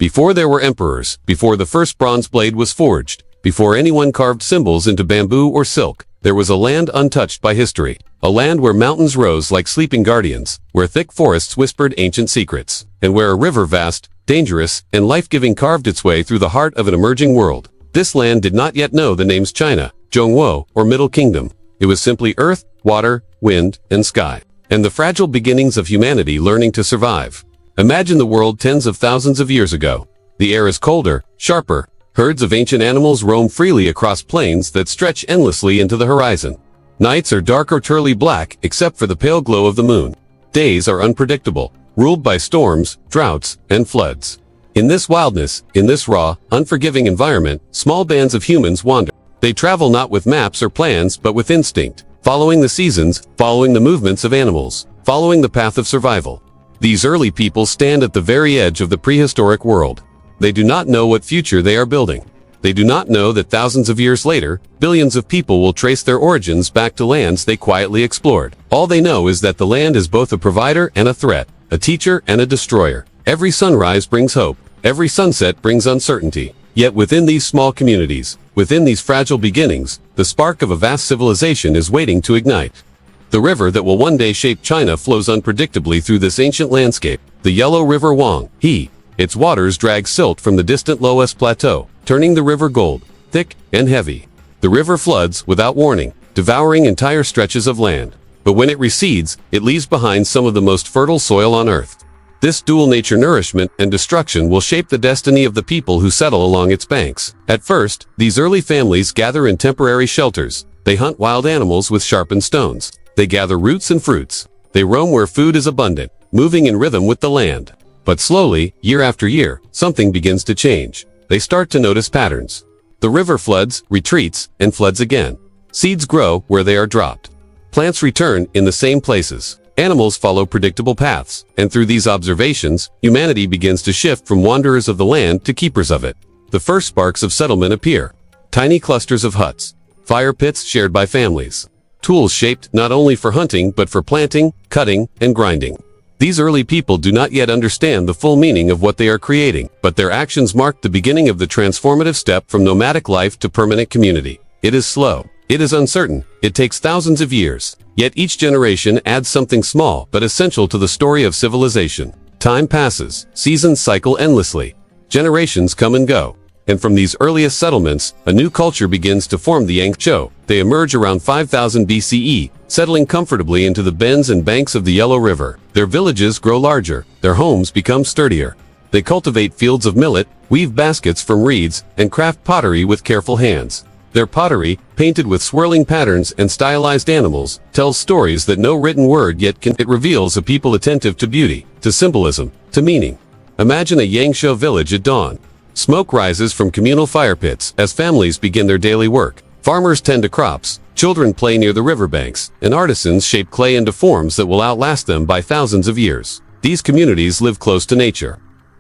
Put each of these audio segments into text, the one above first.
Before there were emperors, before the first bronze blade was forged, before anyone carved symbols into bamboo or silk, there was a land untouched by history. A land where mountains rose like sleeping guardians, where thick forests whispered ancient secrets, and where a river vast, dangerous, and life-giving carved its way through the heart of an emerging world. This land did not yet know the names China, Zhongguo, or Middle Kingdom. It was simply earth, water, wind, and sky, and the fragile beginnings of humanity learning to survive. Imagine the world tens of thousands of years ago. The air is colder, sharper. Herds of ancient animals roam freely across plains that stretch endlessly into the horizon. Nights are dark or turly black except for the pale glow of the moon. Days are unpredictable, ruled by storms, droughts, and floods. In this wildness, in this raw, unforgiving environment, small bands of humans wander. They travel not with maps or plans but with instinct, following the seasons, following the movements of animals, following the path of survival. These early people stand at the very edge of the prehistoric world. They do not know what future they are building. They do not know that thousands of years later, billions of people will trace their origins back to lands they quietly explored. All they know is that the land is both a provider and a threat, a teacher and a destroyer. Every sunrise brings hope. Every sunset brings uncertainty. Yet within these small communities, within these fragile beginnings, the spark of a vast civilization is waiting to ignite. The river that will one day shape China flows unpredictably through this ancient landscape, the yellow river Zheng He. Its waters drag silt from the distant Loess Plateau, turning the river gold, thick and heavy. The river floods without warning, devouring entire stretches of land. But when it recedes, it leaves behind some of the most fertile soil on earth. This dual nature nourishment and destruction will shape the destiny of the people who settle along its banks. At first, these early families gather in temporary shelters. They hunt wild animals with sharpened stones. They gather roots and fruits. They roam where food is abundant, moving in rhythm with the land. But slowly, year after year, something begins to change. They start to notice patterns. The river floods, retreats, and floods again. Seeds grow where they are dropped. Plants return in the same places. Animals follow predictable paths, and through these observations, humanity begins to shift from wanderers of the land to keepers of it. The first sparks of settlement appear. Tiny clusters of huts. Fire pits shared by families. Tools shaped not only for hunting but for planting, cutting, and grinding. These early people do not yet understand the full meaning of what they are creating, but their actions mark the beginning of the transformative step from nomadic life to permanent community. It is slow. It is uncertain. It takes thousands of years. Yet each generation adds something small but essential to the story of civilization. Time passes. Seasons cycle endlessly. Generations come and go. And from these earliest settlements, a new culture begins to form the Zhou. They emerge around 5000 BCE, settling comfortably into the bends and banks of the Yellow River. Their villages grow larger. Their homes become sturdier. They cultivate fields of millet, weave baskets from reeds, and craft pottery with careful hands. Their pottery, painted with swirling patterns and stylized animals, tells stories that no written word yet can. It reveals a people attentive to beauty, to symbolism, to meaning. Imagine a Yangzhou village at dawn. Smoke rises from communal fire pits as families begin their daily work. Farmers tend to crops, children play near the riverbanks, and artisans shape clay into forms that will outlast them by thousands of years. These communities live close to nature.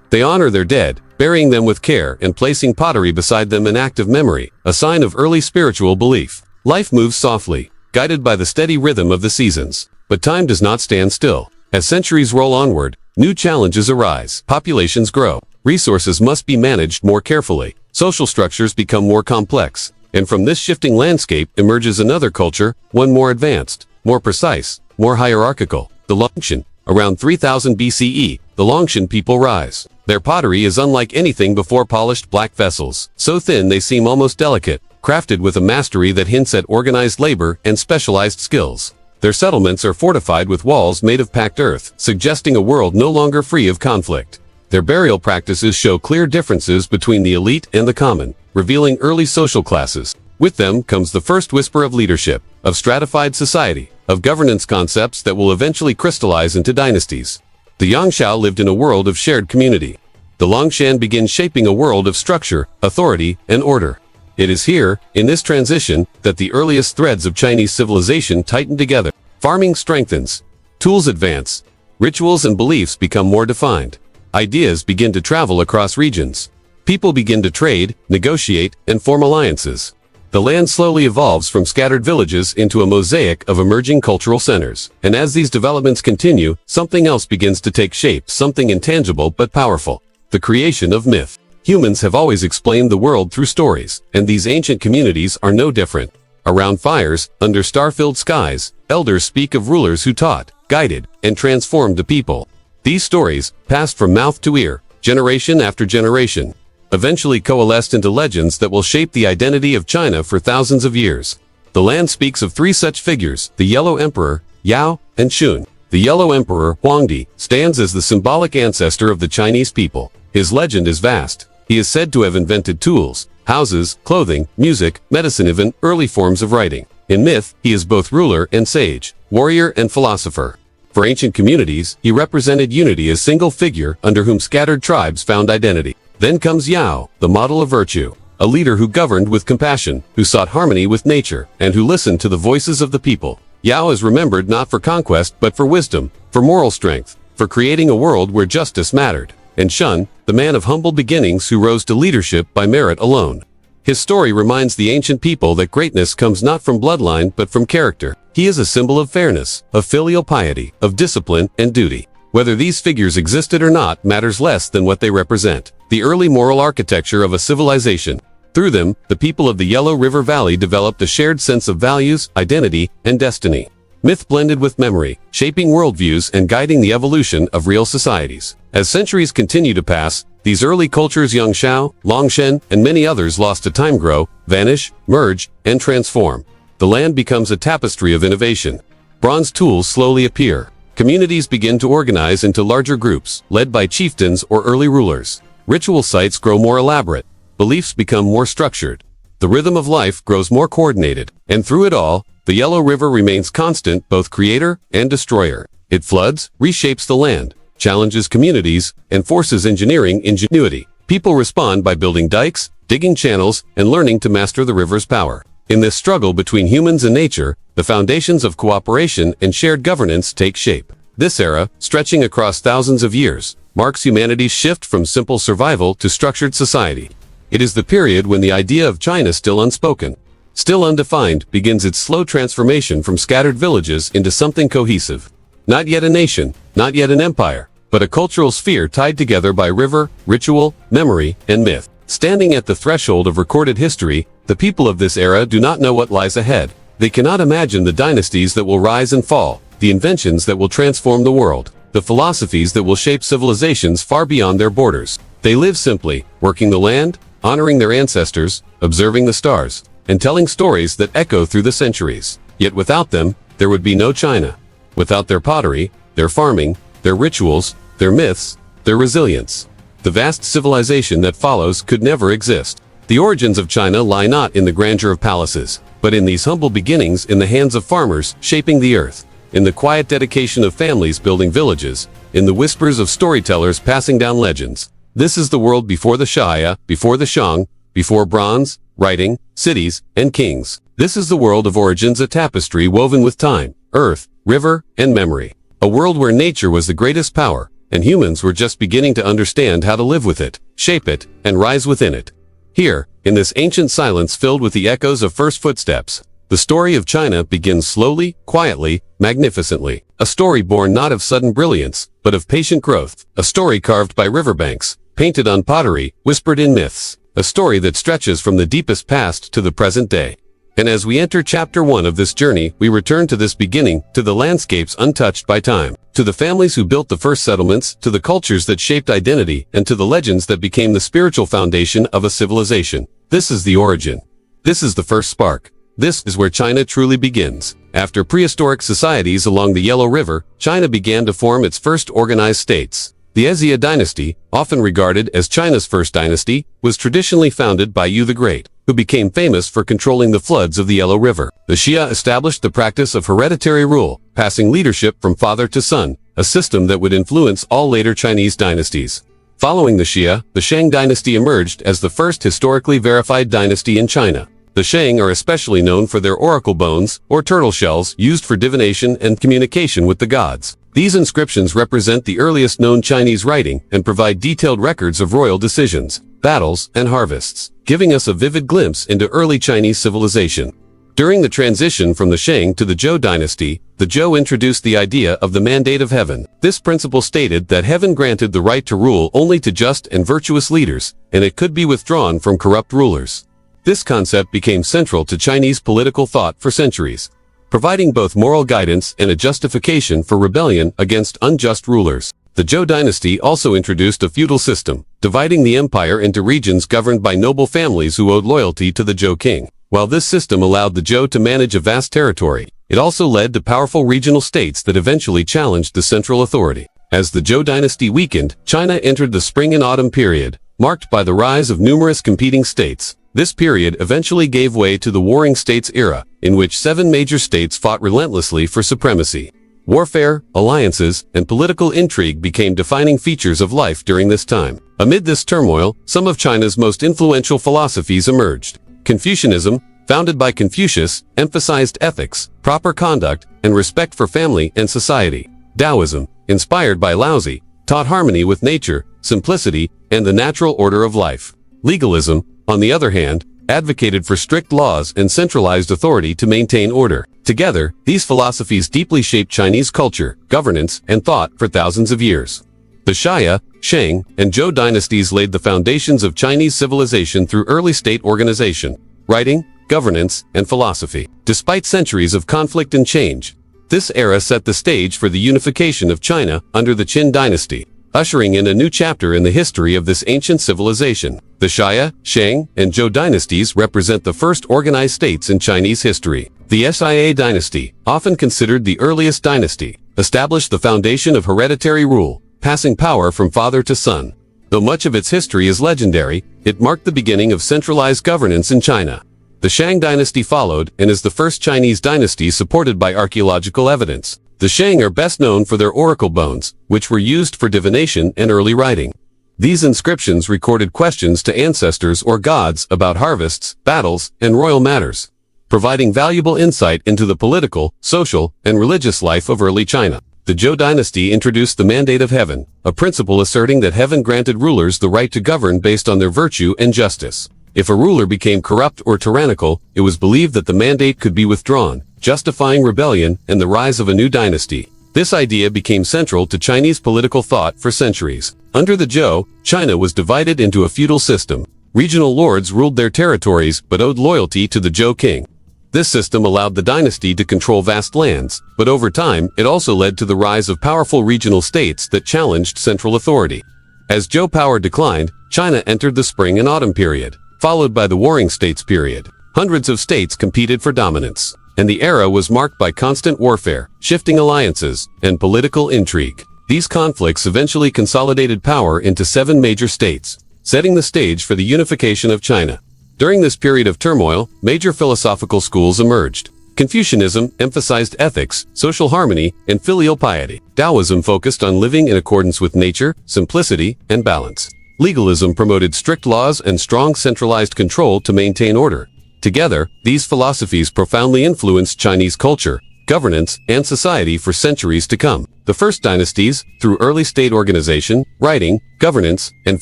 They honor their dead, burying them with care and placing pottery beside them in active memory, a sign of early spiritual belief. Life moves softly, guided by the steady rhythm of the seasons. But time does not stand still. As centuries roll onward, new challenges arise. Populations grow. Resources must be managed more carefully. Social structures become more complex. And from this shifting landscape emerges another culture, one more advanced, more precise, more hierarchical. The Longshan. Around 3000 BCE, the Longshan people rise. Their pottery is unlike anything before polished black vessels, so thin they seem almost delicate, crafted with a mastery that hints at organized labor and specialized skills. Their settlements are fortified with walls made of packed earth, suggesting a world no longer free of conflict. Their burial practices show clear differences between the elite and the common, revealing early social classes. With them comes the first whisper of leadership, of stratified society, of governance concepts that will eventually crystallize into dynasties. The Yangzhou lived in a world of shared community. The Longshan begin shaping a world of structure, authority, and order. It is here, in this transition, that the earliest threads of Chinese civilization tighten together. Farming strengthens. Tools advance. Rituals and beliefs become more defined. Ideas begin to travel across regions. People begin to trade, negotiate, and form alliances. The land slowly evolves from scattered villages into a mosaic of emerging cultural centers. And as these developments continue, something else begins to take shape, something intangible but powerful. The creation of myth. Humans have always explained the world through stories, and these ancient communities are no different. Around fires, under star-filled skies, elders speak of rulers who taught, guided, and transformed the people. These stories, passed from mouth to ear, generation after generation, eventually coalesced into legends that will shape the identity of China for thousands of years. The land speaks of three such figures, the Yellow Emperor, Yao, and Shun. The Yellow Emperor, Huangdi, stands as the symbolic ancestor of the Chinese people. His legend is vast. He is said to have invented tools, houses, clothing, music, medicine, even early forms of writing. In myth, he is both ruler and sage, warrior and philosopher. For ancient communities, he represented unity as a single figure under whom scattered tribes found identity. Then comes Yao, the model of virtue, a leader who governed with compassion, who sought harmony with nature, and who listened to the voices of the people. Yao is remembered not for conquest but for wisdom, for moral strength, for creating a world where justice mattered. And Shun, the man of humble beginnings who rose to leadership by merit alone. His story reminds the ancient people that greatness comes not from bloodline but from character. He is a symbol of fairness, of filial piety, of discipline and duty. Whether these figures existed or not matters less than what they represent. The early moral architecture of a civilization. Through them, the people of the Yellow River Valley developed a shared sense of values, identity, and destiny. Myth blended with memory, shaping worldviews and guiding the evolution of real societies. As centuries continue to pass, these early cultures Yangshao, Longshen, and many others lost to time grow, vanish, merge, and transform. The land becomes a tapestry of innovation. Bronze tools slowly appear. Communities begin to organize into larger groups, led by chieftains or early rulers. Ritual sites grow more elaborate. Beliefs become more structured. The rhythm of life grows more coordinated. And through it all, the Yellow River remains constant, both creator and destroyer. It floods, reshapes the land, challenges communities, and forces engineering ingenuity. People respond by building dikes, digging channels, and learning to master the river's power. In this struggle between humans and nature, the foundations of cooperation and shared governance take shape. This era, stretching across thousands of years, marks humanity's shift from simple survival to structured society. It is the period when the idea of China, still unspoken, still undefined, begins its slow transformation from scattered villages into something cohesive. Not yet a nation, not yet an empire, but a cultural sphere tied together by river, ritual, memory, and myth. Standing at the threshold of recorded history, the people of this era do not know what lies ahead. They cannot imagine the dynasties that will rise and fall, the inventions that will transform the world, the philosophies that will shape civilizations far beyond their borders. They live simply, working the land, honoring their ancestors, observing the stars, and telling stories that echo through the centuries. Yet without them, there would be no China. Without their pottery, their farming, their rituals, their myths, their resilience, the vast civilization that follows could never exist. The origins of China lie not in the grandeur of palaces, but in these humble beginnings in the hands of farmers shaping the earth, in the quiet dedication of families building villages, in the whispers of storytellers passing down legends. This is the world before the Shaya, before the Shang, before bronze, writing, cities, and kings. This is the world of origins, a tapestry woven with time, earth, river, and memory. A world where nature was the greatest power, and humans were just beginning to understand how to live with it, shape it, and rise within it. Here, in this ancient silence filled with the echoes of first footsteps, the story of China begins slowly, quietly, magnificently. A story born not of sudden brilliance, but of patient growth. A story carved by riverbanks, painted on pottery, whispered in myths. A story that stretches from the deepest past to the present day. And as we enter chapter 1 of this journey, we return to this beginning, to the landscapes untouched by time, to the families who built the first settlements, to the cultures that shaped identity, and to the legends that became the spiritual foundation of a civilization. This is the origin. This is the first spark. This is where China truly begins. After prehistoric societies along the Yellow River, China began to form its first organized states. The Xia dynasty, often regarded as China's first dynasty, was traditionally founded by Yu the Great, who became famous for controlling the floods of the Yellow River. The Xia established the practice of hereditary rule, passing leadership from father to son, a system that would influence all later Chinese dynasties. Following the Xia, the Shang dynasty emerged as the first historically verified dynasty in China. The Shang are especially known for their oracle bones, or turtle shells, used for divination and communication with the gods. These inscriptions represent the earliest known Chinese writing and provide detailed records of royal decisions, battles, and harvests, giving us a vivid glimpse into early Chinese civilization. During the transition from the Shang to the Zhou dynasty, the Zhou introduced the idea of the mandate of heaven. This principle stated that heaven granted the right to rule only to just and virtuous leaders, and it could be withdrawn from corrupt rulers. This concept became central to Chinese political thought for centuries, providing both moral guidance and a justification for rebellion against unjust rulers. The Zhou dynasty also introduced a feudal system, dividing the empire into regions governed by noble families who owed loyalty to the Zhou king. While this system allowed the Zhou to manage a vast territory, it also led to powerful regional states that eventually challenged the central authority. As the Zhou dynasty weakened, China entered the spring and autumn period, marked by the rise of numerous competing states. This period eventually gave way to the Warring States era, in which 7 major states fought relentlessly for supremacy. Warfare, alliances, and political intrigue became defining features of life during this time. Amid this turmoil, some of China's most influential philosophies emerged. Confucianism, founded by Confucius, emphasized ethics, proper conduct, and respect for family and society. Taoism, inspired by Laozi, taught harmony with nature, simplicity, and the natural order of life. Legalism, on the other hand, advocated for strict laws and centralized authority to maintain order. Together, these philosophies deeply shaped Chinese culture, governance, and thought for thousands of years. The Xia, Shang, and Zhou dynasties laid the foundations of Chinese civilization through early state organization, writing, governance, and philosophy. Despite centuries of conflict and change, this era set the stage for the unification of China under the Qin dynasty, ushering in a new chapter in the history of this ancient civilization. The Xia, Shang, and Zhou dynasties represent the first organized states in Chinese history. The Xia dynasty, often considered the earliest dynasty, established the foundation of hereditary rule, passing power from father to son. Though much of its history is legendary, it marked the beginning of centralized governance in China. The Shang dynasty followed and is the first Chinese dynasty supported by archaeological evidence. The Shang are best known for their oracle bones, which were used for divination and early writing. These inscriptions recorded questions to ancestors or gods about harvests, battles, and royal matters, providing valuable insight into the political, social, and religious life of early China. The Zhou dynasty introduced the mandate of heaven, a principle asserting that heaven granted rulers the right to govern based on their virtue and justice. If a ruler became corrupt or tyrannical, it was believed that the mandate could be withdrawn, justifying rebellion and the rise of a new dynasty. This idea became central to Chinese political thought for centuries. Under the Zhou, China was divided into a feudal system. Regional lords ruled their territories but owed loyalty to the Zhou king. This system allowed the dynasty to control vast lands, but over time, it also led to the rise of powerful regional states that challenged central authority. As Zhou power declined, China entered the spring and autumn period, followed by the Warring States period. Hundreds of states competed for dominance, and the era was marked by constant warfare, shifting alliances, and political intrigue. These conflicts eventually consolidated power into 7 major states, setting the stage for the unification of China. During this period of turmoil, major philosophical schools emerged. Confucianism emphasized ethics, social harmony, and filial piety. Taoism focused on living in accordance with nature, simplicity, and balance. Legalism promoted strict laws and strong centralized control to maintain order. Together, these philosophies profoundly influenced Chinese culture, governance, and society for centuries to come. The first dynasties, through early state organization, writing, governance, and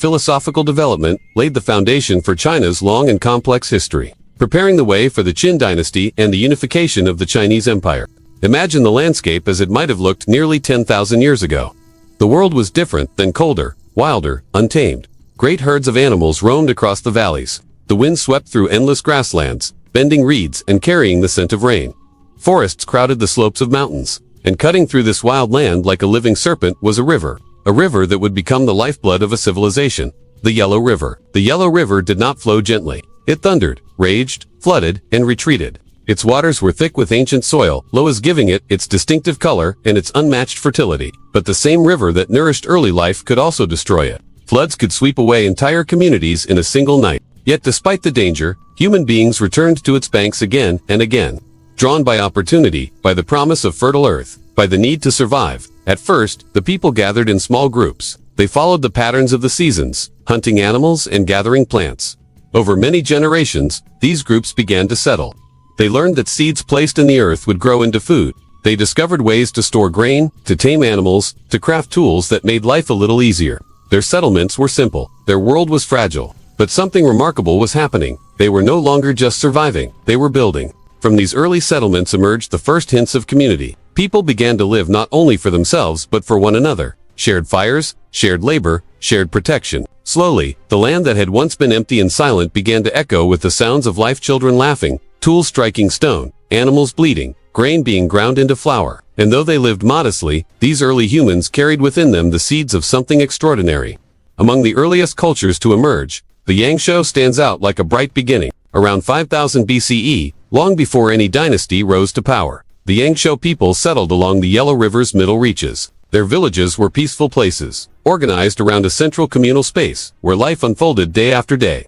philosophical development, laid the foundation for China's long and complex history, preparing the way for the Qin dynasty and the unification of the Chinese empire. Imagine the landscape as it might have looked nearly 10,000 years ago. The world was different, then colder, wilder, untamed. Great herds of animals roamed across the valleys. The wind swept through endless grasslands, bending reeds and carrying the scent of rain. Forests crowded the slopes of mountains, and cutting through this wild land like a living serpent was a river that would become the lifeblood of a civilization, the Yellow River. The Yellow River did not flow gently. It thundered, raged, flooded, and retreated. Its waters were thick with ancient soil, Loas giving it its distinctive color and its unmatched fertility. But the same river that nourished early life could also destroy it. Floods could sweep away entire communities in a single night. Yet despite the danger, human beings returned to its banks again and again. Drawn by opportunity, by the promise of fertile earth, by the need to survive. At first, the people gathered in small groups. They followed the patterns of the seasons, hunting animals and gathering plants. Over many generations, these groups began to settle. They learned that seeds placed in the earth would grow into food. They discovered ways to store grain, to tame animals, to craft tools that made life a little easier. Their settlements were simple. Their world was fragile. But something remarkable was happening. They were no longer just surviving. They were building. From these early settlements emerged the first hints of community. People began to live not only for themselves but for one another. Shared fires, shared labor, shared protection. Slowly, the land that had once been empty and silent began to echo with the sounds of life, children laughing, tools striking stone, animals bleating, grain being ground into flour. And though they lived modestly, these early humans carried within them the seeds of something extraordinary. Among the earliest cultures to emerge, the Yangshuo stands out like a bright beginning. Around 5000 BCE, long before any dynasty rose to power, the Yangshuo people settled along the Yellow River's middle reaches. Their villages were peaceful places, organized around a central communal space, where life unfolded day after day.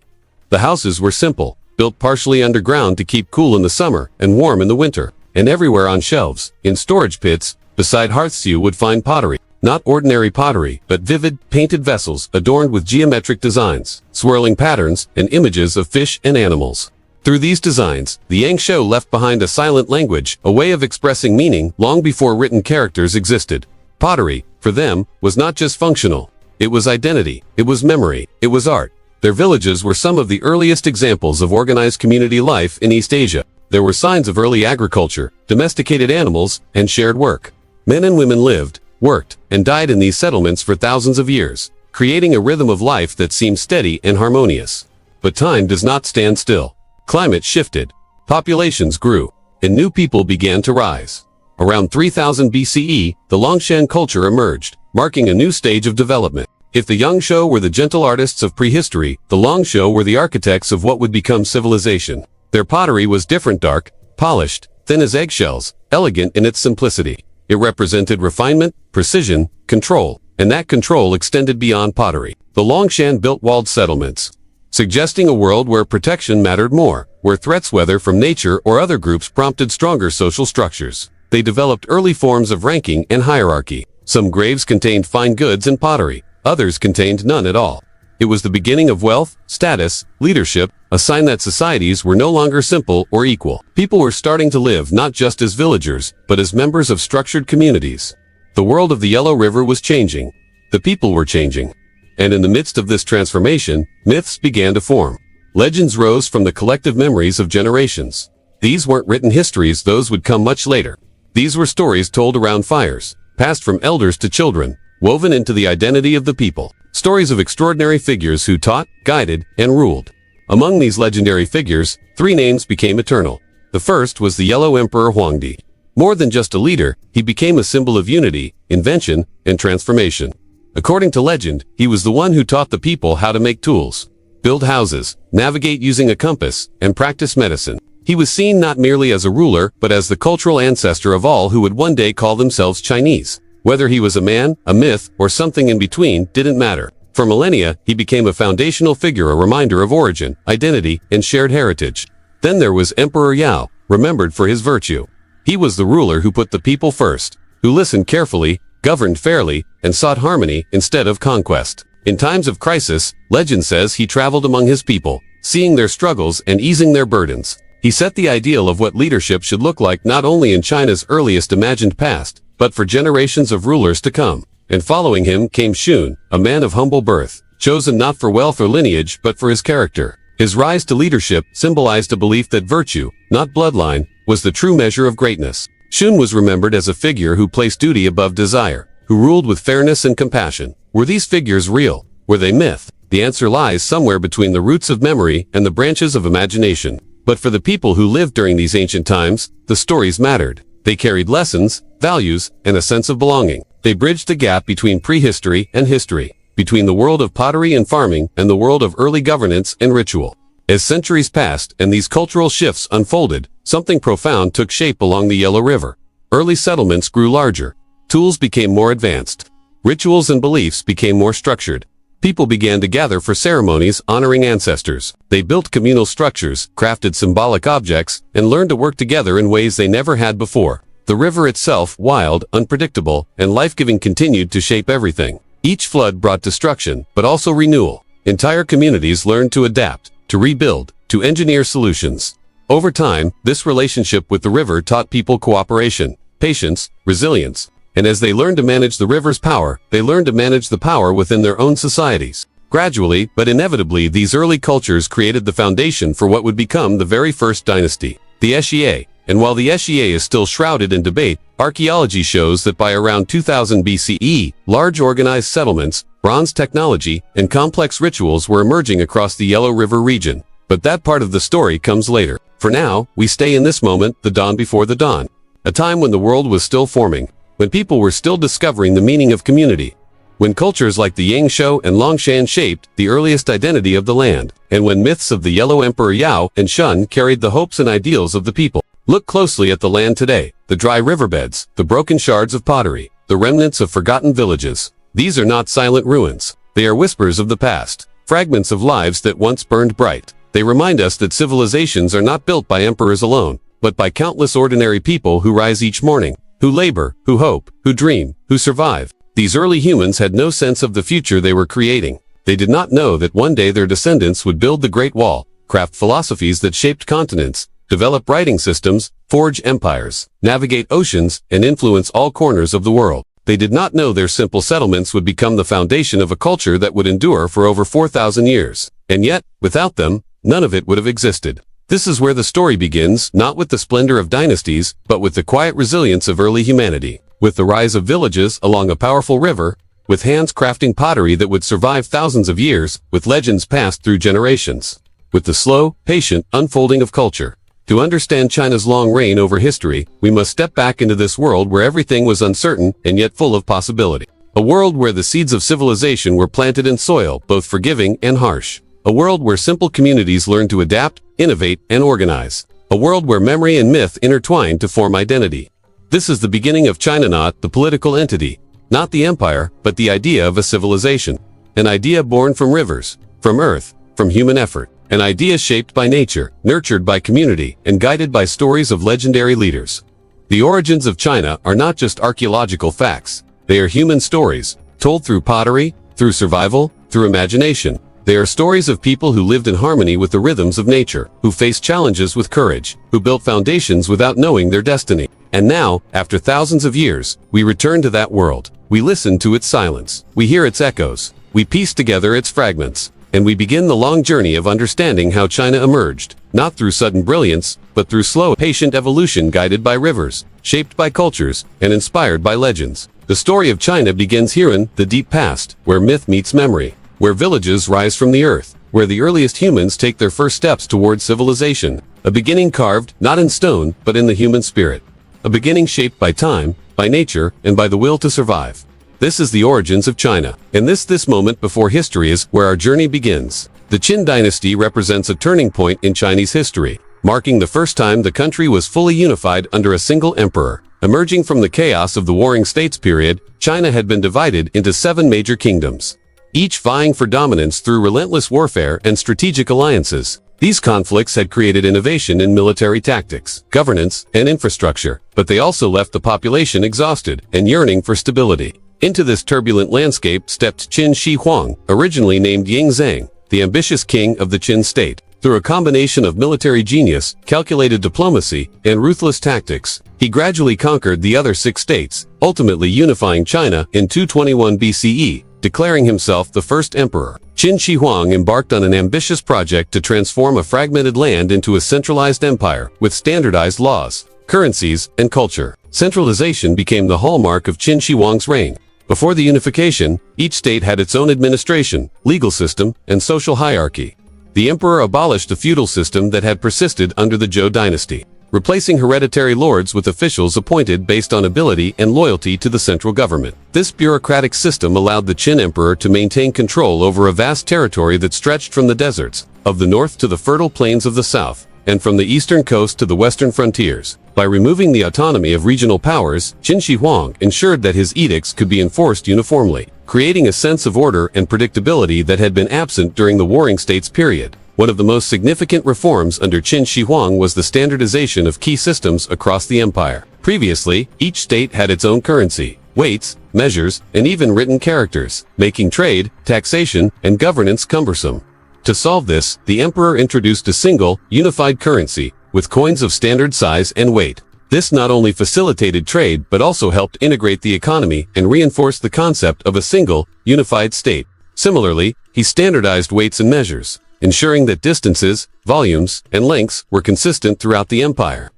The houses were simple, built partially underground to keep cool in the summer and warm in the winter. And everywhere on shelves, in storage pits, beside hearths you would find pottery. Not ordinary pottery, but vivid, painted vessels adorned with geometric designs, swirling patterns, and images of fish and animals. Through these designs, the Yangshuo left behind a silent language, a way of expressing meaning long before written characters existed. Pottery, for them, was not just functional. It was identity, it was memory, it was art. Their villages were some of the earliest examples of organized community life in East Asia. There were signs of early agriculture, domesticated animals, and shared work. Men and women lived, worked, and died in these settlements for thousands of years, creating a rhythm of life that seemed steady and harmonious. But time does not stand still. Climate shifted, populations grew, and new people began to rise. Around 3000 BCE, the Longshan culture emerged, marking a new stage of development. If the Yangshuo were the gentle artists of prehistory, the Longshan were the architects of what would become civilization. Their pottery was different, dark, polished, thin as eggshells, elegant in its simplicity. It represented refinement, precision, control, and that control extended beyond pottery. The Longshan built walled settlements, suggesting a world where protection mattered more, where threats, whether from nature or other groups, prompted stronger social structures. They developed early forms of ranking and hierarchy. Some graves contained fine goods and pottery, others contained none at all. It was the beginning of wealth, status, leadership, a sign that societies were no longer simple or equal. People were starting to live not just as villagers, but as members of structured communities. The world of the Yellow River was changing. The people were changing. And in the midst of this transformation, myths began to form. Legends rose from the collective memories of generations. These weren't written histories, those would come much later. These were stories told around fires, passed from elders to children, woven into the identity of the people. Stories of extraordinary figures who taught, guided, and ruled. Among these legendary figures, 3 names became eternal. The first was the Yellow Emperor Huangdi. More than just a leader, he became a symbol of unity, invention, and transformation. According to legend, he was the one who taught the people how to make tools, build houses, navigate using a compass, and practice medicine. He was seen not merely as a ruler, but as the cultural ancestor of all who would one day call themselves Chinese. Whether he was a man, a myth, or something in between didn't matter. For millennia, he became a foundational figure, a reminder of origin, identity, and shared heritage. Then there was Emperor Yao, remembered for his virtue. He was the ruler who put the people first, who listened carefully, governed fairly, and sought harmony instead of conquest. In times of crisis, legend says he traveled among his people, seeing their struggles and easing their burdens. He set the ideal of what leadership should look like not only in China's earliest imagined past, but for generations of rulers to come. And following him came Shun, a man of humble birth, chosen not for wealth or lineage but for his character. His rise to leadership symbolized a belief that virtue, not bloodline, was the true measure of greatness. Shun was remembered as a figure who placed duty above desire, who ruled with fairness and compassion. Were these figures real? Were they myth? The answer lies somewhere between the roots of memory and the branches of imagination. But for the people who lived during these ancient times, the stories mattered. They carried lessons, values, and a sense of belonging. They bridged the gap between prehistory and history, between the world of pottery and farming and the world of early governance and ritual. As centuries passed and these cultural shifts unfolded, something profound took shape along the Yellow River. Early settlements grew larger. Tools became more advanced. Rituals and beliefs became more structured. People began to gather for ceremonies honoring ancestors. They built communal structures, crafted symbolic objects, and learned to work together in ways they never had before. The river itself, wild, unpredictable, and life-giving, continued to shape everything. Each flood brought destruction, but also renewal. Entire communities learned to adapt, to rebuild, to engineer solutions. Over time, this relationship with the river taught people cooperation, patience, resilience. And as they learned to manage the river's power, they learned to manage the power within their own societies. Gradually, but inevitably, these early cultures created the foundation for what would become the very first dynasty. the Xie. And while the Xie is still shrouded in debate, archaeology shows that by around 2000 BCE, large organized settlements, bronze technology, and complex rituals were emerging across the Yellow River region. But that part of the story comes later. For now, we stay in this moment, the dawn before the dawn. A time when the world was still forming, when people were still discovering the meaning of community, when cultures like the Yangshou and Longshan shaped the earliest identity of the land, and when myths of the Yellow Emperor Yao and Shun carried the hopes and ideals of the people. Look closely at the land today, the dry riverbeds, the broken shards of pottery, the remnants of forgotten villages. These are not silent ruins. They are whispers of the past, fragments of lives that once burned bright. They remind us that civilizations are not built by emperors alone, but by countless ordinary people who rise each morning, who labor, who hope, who dream, who survive. These early humans had no sense of the future they were creating. They did not know that one day their descendants would build the Great Wall, craft philosophies that shaped continents, develop writing systems, forge empires, navigate oceans, and influence all corners of the world. They did not know their simple settlements would become the foundation of a culture that would endure for over 4,000 years. And yet, without them, none of it would have existed. This is where the story begins, not with the splendor of dynasties, but with the quiet resilience of early humanity, with the rise of villages along a powerful river, with hands crafting pottery that would survive thousands of years, with legends passed through generations, with the slow, patient unfolding of culture. To understand China's long reign over history, we must step back into this world where everything was uncertain and yet full of possibility. A world where the seeds of civilization were planted in soil, both forgiving and harsh. A world where simple communities learned to adapt, innovate, and organize. A world where memory and myth intertwine to form identity. This is the beginning of China, not the political entity, not the empire, but the idea of a civilization. An idea born from rivers, from earth, from human effort. An idea shaped by nature, nurtured by community, and guided by stories of legendary leaders. The origins of China are not just archaeological facts. They are human stories, told through pottery, through survival, through imagination. They are stories of people who lived in harmony with the rhythms of nature, who faced challenges with courage, who built foundations without knowing their destiny. And now, after thousands of years, we return to that world. We listen to its silence. We hear its echoes. We piece together its fragments. And we begin the long journey of understanding how China emerged, not through sudden brilliance, but through slow, patient evolution guided by rivers, shaped by cultures, and inspired by legends. The story of China begins here in the deep past, where myth meets memory, where villages rise from the earth, where the earliest humans take their first steps toward civilization. A beginning carved, not in stone, but in the human spirit. A beginning shaped by time, by nature, and by the will to survive. This is the origins of China, and this moment before history is where our journey begins. The Qin dynasty represents a turning point in Chinese history, marking the first time the country was fully unified under a single emperor. Emerging from the chaos of the Warring States period, China had been divided into 7 major kingdoms, each vying for dominance through relentless warfare and strategic alliances. These conflicts had created innovation in military tactics, governance, and infrastructure, but they also left the population exhausted and yearning for stability. Into this turbulent landscape stepped Qin Shi Huang, originally named Ying Zhang, the ambitious king of the Qin state. Through a combination of military genius, calculated diplomacy, and ruthless tactics, he gradually conquered the other 6 states, ultimately unifying China in 221 BCE, declaring himself the first emperor. Qin Shi Huang embarked on an ambitious project to transform a fragmented land into a centralized empire with standardized laws, currencies, and culture. Centralization became the hallmark of Qin Shi Huang's reign. Before the unification, each state had its own administration, legal system, and social hierarchy. The emperor abolished the feudal system that had persisted under the Zhou dynasty, replacing hereditary lords with officials appointed based on ability and loyalty to the central government. This bureaucratic system allowed the Qin emperor to maintain control over a vast territory that stretched from the deserts of the north to the fertile plains of the south, and from the eastern coast to the western frontiers. By removing the autonomy of regional powers, Qin Shi Huang ensured that his edicts could be enforced uniformly, creating a sense of order and predictability that had been absent during the Warring States period. One of the most significant reforms under Qin Shi Huang was the standardization of key systems across the empire. Previously, each state had its own currency, weights, measures, and even written characters, making trade, taxation, and governance cumbersome. To solve this, the emperor introduced a single, unified currency, with coins of standard size and weight. This not only facilitated trade but also helped integrate the economy and reinforce the concept of a single, unified state. Similarly, he standardized weights and measures, ensuring that distances, volumes, and lengths were consistent throughout the empire.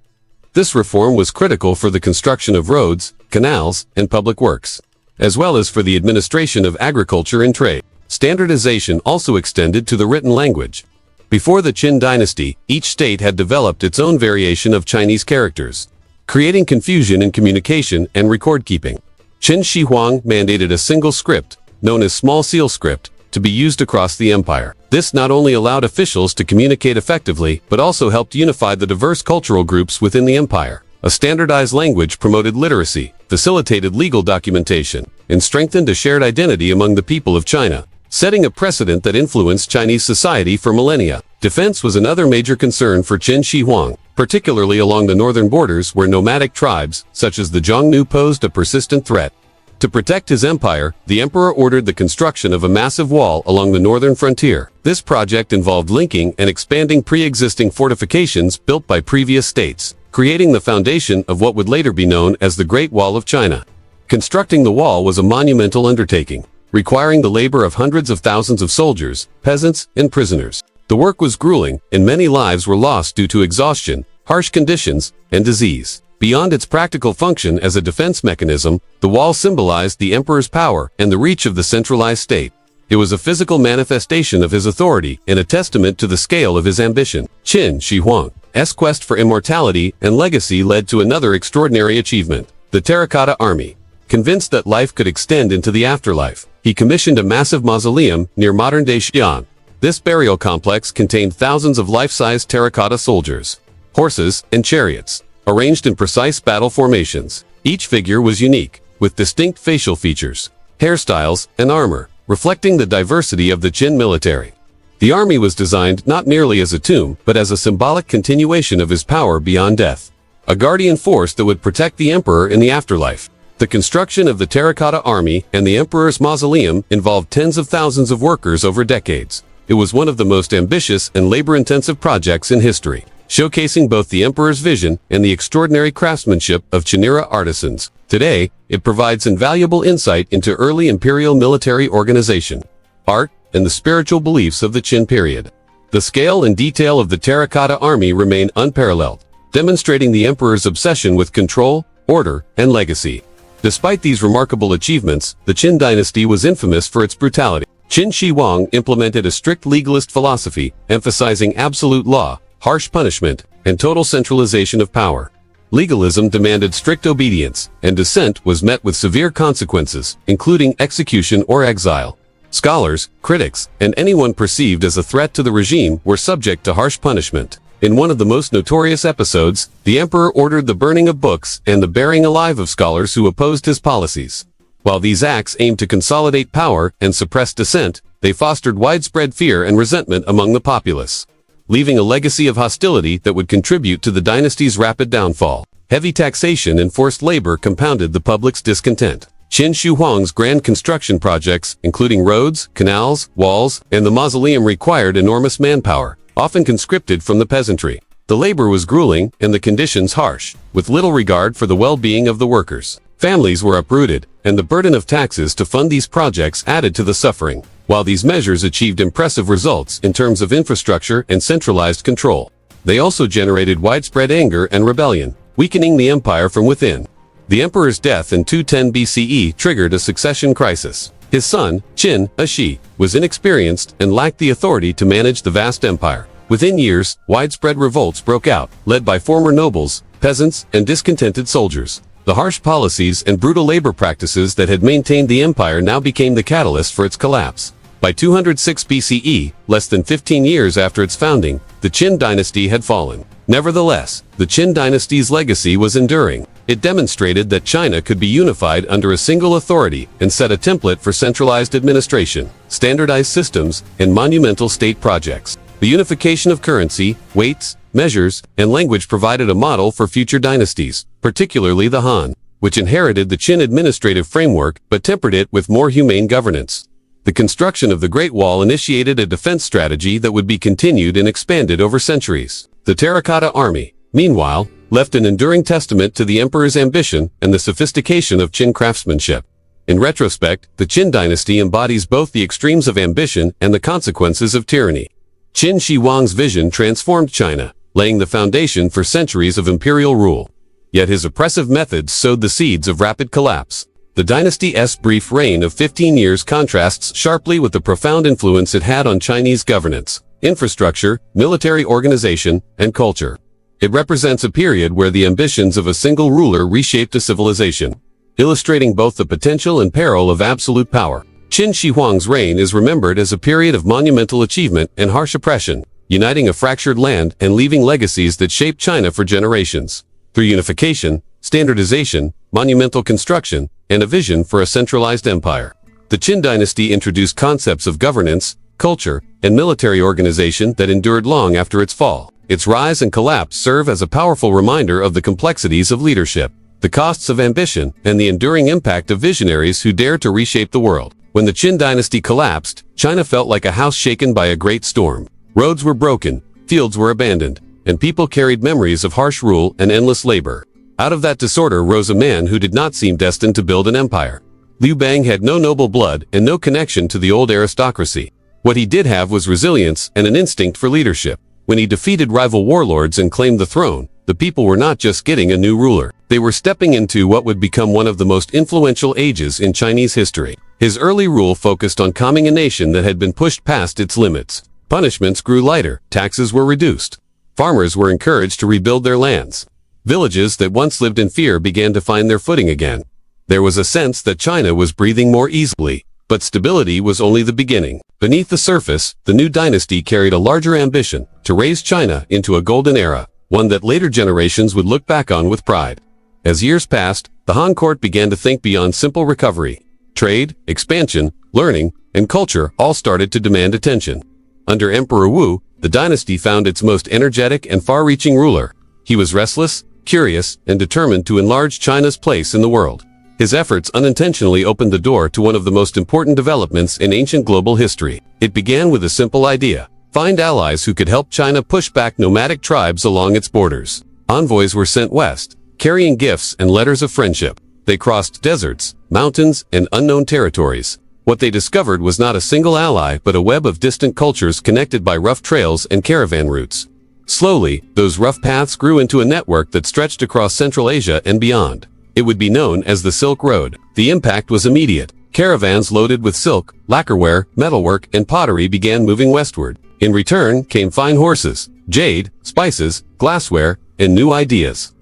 This reform was critical for the construction of roads, canals, and public works, as well as for the administration of agriculture and trade. Standardization also extended to the written language. Before the Qin dynasty, each state had developed its own variation of Chinese characters, creating confusion in communication and record-keeping. Qin Shi Huang mandated a single script, known as small seal script, to be used across the empire. This not only allowed officials to communicate effectively, but also helped unify the diverse cultural groups within the empire. A standardized language promoted literacy, facilitated legal documentation, and strengthened a shared identity among the people of China, setting a precedent that influenced Chinese society for millennia. Defense was another major concern for Qin Shi Huang, particularly along the northern borders where nomadic tribes, such as the Xiongnu, posed a persistent threat. To protect his empire, the emperor ordered the construction of a massive wall along the northern frontier. This project involved linking and expanding pre-existing fortifications built by previous states, creating the foundation of what would later be known as the Great Wall of China. Constructing the wall was a monumental undertaking, requiring the labor of hundreds of thousands of soldiers, peasants, and prisoners. The work was grueling, and many lives were lost due to exhaustion, harsh conditions, and disease. Beyond its practical function as a defense mechanism, the wall symbolized the emperor's power and the reach of the centralized state. It was a physical manifestation of his authority and a testament to the scale of his ambition. Qin Shi Huang's quest for immortality and legacy led to another extraordinary achievement: the Terracotta Army. Convinced that life could extend into the afterlife, he commissioned a massive mausoleum near modern-day Xi'an. This burial complex contained thousands of life-size terracotta soldiers, horses, and chariots, arranged in precise battle formations. Each figure was unique, with distinct facial features, hairstyles, and armor, reflecting the diversity of the Qin military. The army was designed not merely as a tomb, but as a symbolic continuation of his power beyond death, a guardian force that would protect the emperor in the afterlife. The construction of the Terracotta Army and the Emperor's Mausoleum involved tens of thousands of workers over decades. It was one of the most ambitious and labor-intensive projects in history, showcasing both the Emperor's vision and the extraordinary craftsmanship of Qinera artisans. Today, it provides invaluable insight into early imperial military organization, art, and the spiritual beliefs of the Qin period. The scale and detail of the Terracotta Army remain unparalleled, demonstrating the Emperor's obsession with control, order, and legacy. Despite these remarkable achievements, the Qin dynasty was infamous for its brutality. Qin Shi Huang implemented a strict legalist philosophy, emphasizing absolute law, harsh punishment, and total centralization of power. Legalism demanded strict obedience, and dissent was met with severe consequences, including execution or exile. Scholars, critics, and anyone perceived as a threat to the regime were subject to harsh punishment. In one of the most notorious episodes, the emperor ordered the burning of books and the burying alive of scholars who opposed his policies. While these acts aimed to consolidate power and suppress dissent, they fostered widespread fear and resentment among the populace, leaving a legacy of hostility that would contribute to the dynasty's rapid downfall. Heavy taxation and forced labor compounded the public's discontent. Qin Shi Huang's grand construction projects, including roads, canals, walls, and the mausoleum, required enormous manpower, often conscripted from the peasantry. The labor was grueling and the conditions harsh, with little regard for the well-being of the workers. Families were uprooted, and the burden of taxes to fund these projects added to the suffering. While these measures achieved impressive results in terms of infrastructure and centralized control, they also generated widespread anger and rebellion, weakening the empire from within. The emperor's death in 210 BCE triggered a succession crisis. His son, Qin Shi, was inexperienced and lacked the authority to manage the vast empire. Within years, widespread revolts broke out, led by former nobles, peasants, and discontented soldiers. The harsh policies and brutal labor practices that had maintained the empire now became the catalyst for its collapse. By 206 BCE, less than 15 years after its founding, the Qin dynasty had fallen. Nevertheless, the Qin dynasty's legacy was enduring. It demonstrated that China could be unified under a single authority and set a template for centralized administration, standardized systems, and monumental state projects. The unification of currency, weights, measures, and language provided a model for future dynasties, particularly the Han, which inherited the Qin administrative framework but tempered it with more humane governance. The construction of the Great Wall initiated a defense strategy that would be continued and expanded over centuries. The Terracotta Army, meanwhile, left an enduring testament to the emperor's ambition and the sophistication of Qin craftsmanship. In retrospect, the Qin dynasty embodies both the extremes of ambition and the consequences of tyranny. Qin Shi Huang's vision transformed China, laying the foundation for centuries of imperial rule. Yet his oppressive methods sowed the seeds of rapid collapse. The dynasty's brief reign of 15 years contrasts sharply with the profound influence it had on Chinese governance, infrastructure, military organization, and culture. It represents a period where the ambitions of a single ruler reshaped a civilization, illustrating both the potential and peril of absolute power. Qin Shi Huang's reign is remembered as a period of monumental achievement and harsh oppression, uniting a fractured land and leaving legacies that shaped China for generations. Through unification, standardization, monumental construction, and a vision for a centralized empire, the Qin dynasty introduced concepts of governance, culture, and military organization that endured long after its fall. Its rise and collapse serve as a powerful reminder of the complexities of leadership, the costs of ambition, and the enduring impact of visionaries who dare to reshape the world. When the Qin dynasty collapsed, China felt like a house shaken by a great storm. Roads were broken, fields were abandoned, and people carried memories of harsh rule and endless labor. Out of that disorder rose a man who did not seem destined to build an empire. Liu Bang had no noble blood and no connection to the old aristocracy. What he did have was resilience and an instinct for leadership. When he defeated rival warlords and claimed the throne, the people were not just getting a new ruler. They were stepping into what would become one of the most influential ages in Chinese history. His early rule focused on calming a nation that had been pushed past its limits. Punishments grew lighter, taxes were reduced. Farmers were encouraged to rebuild their lands. Villages that once lived in fear began to find their footing again. There was a sense that China was breathing more easily, but stability was only the beginning. Beneath the surface, the new dynasty carried a larger ambition, to raise China into a golden era, one that later generations would look back on with pride. As years passed, the Han court began to think beyond simple recovery. Trade, expansion, learning, and culture all started to demand attention. Under Emperor Wu, the dynasty found its most energetic and far-reaching ruler. He was restless, curious, and determined to enlarge China's place in the world. His efforts unintentionally opened the door to one of the most important developments in ancient global history. It began with a simple idea: find allies who could help China push back nomadic tribes along its borders. Envoys were sent west, carrying gifts and letters of friendship. They crossed deserts, mountains, and unknown territories. What they discovered was not a single ally but a web of distant cultures connected by rough trails and caravan routes. Slowly, those rough paths grew into a network that stretched across Central Asia and beyond. It would be known as the Silk Road. The impact was immediate. Caravans loaded with silk, lacquerware, metalwork, and pottery began moving westward. In return came fine horses, jade, spices, glassware, and new ideas.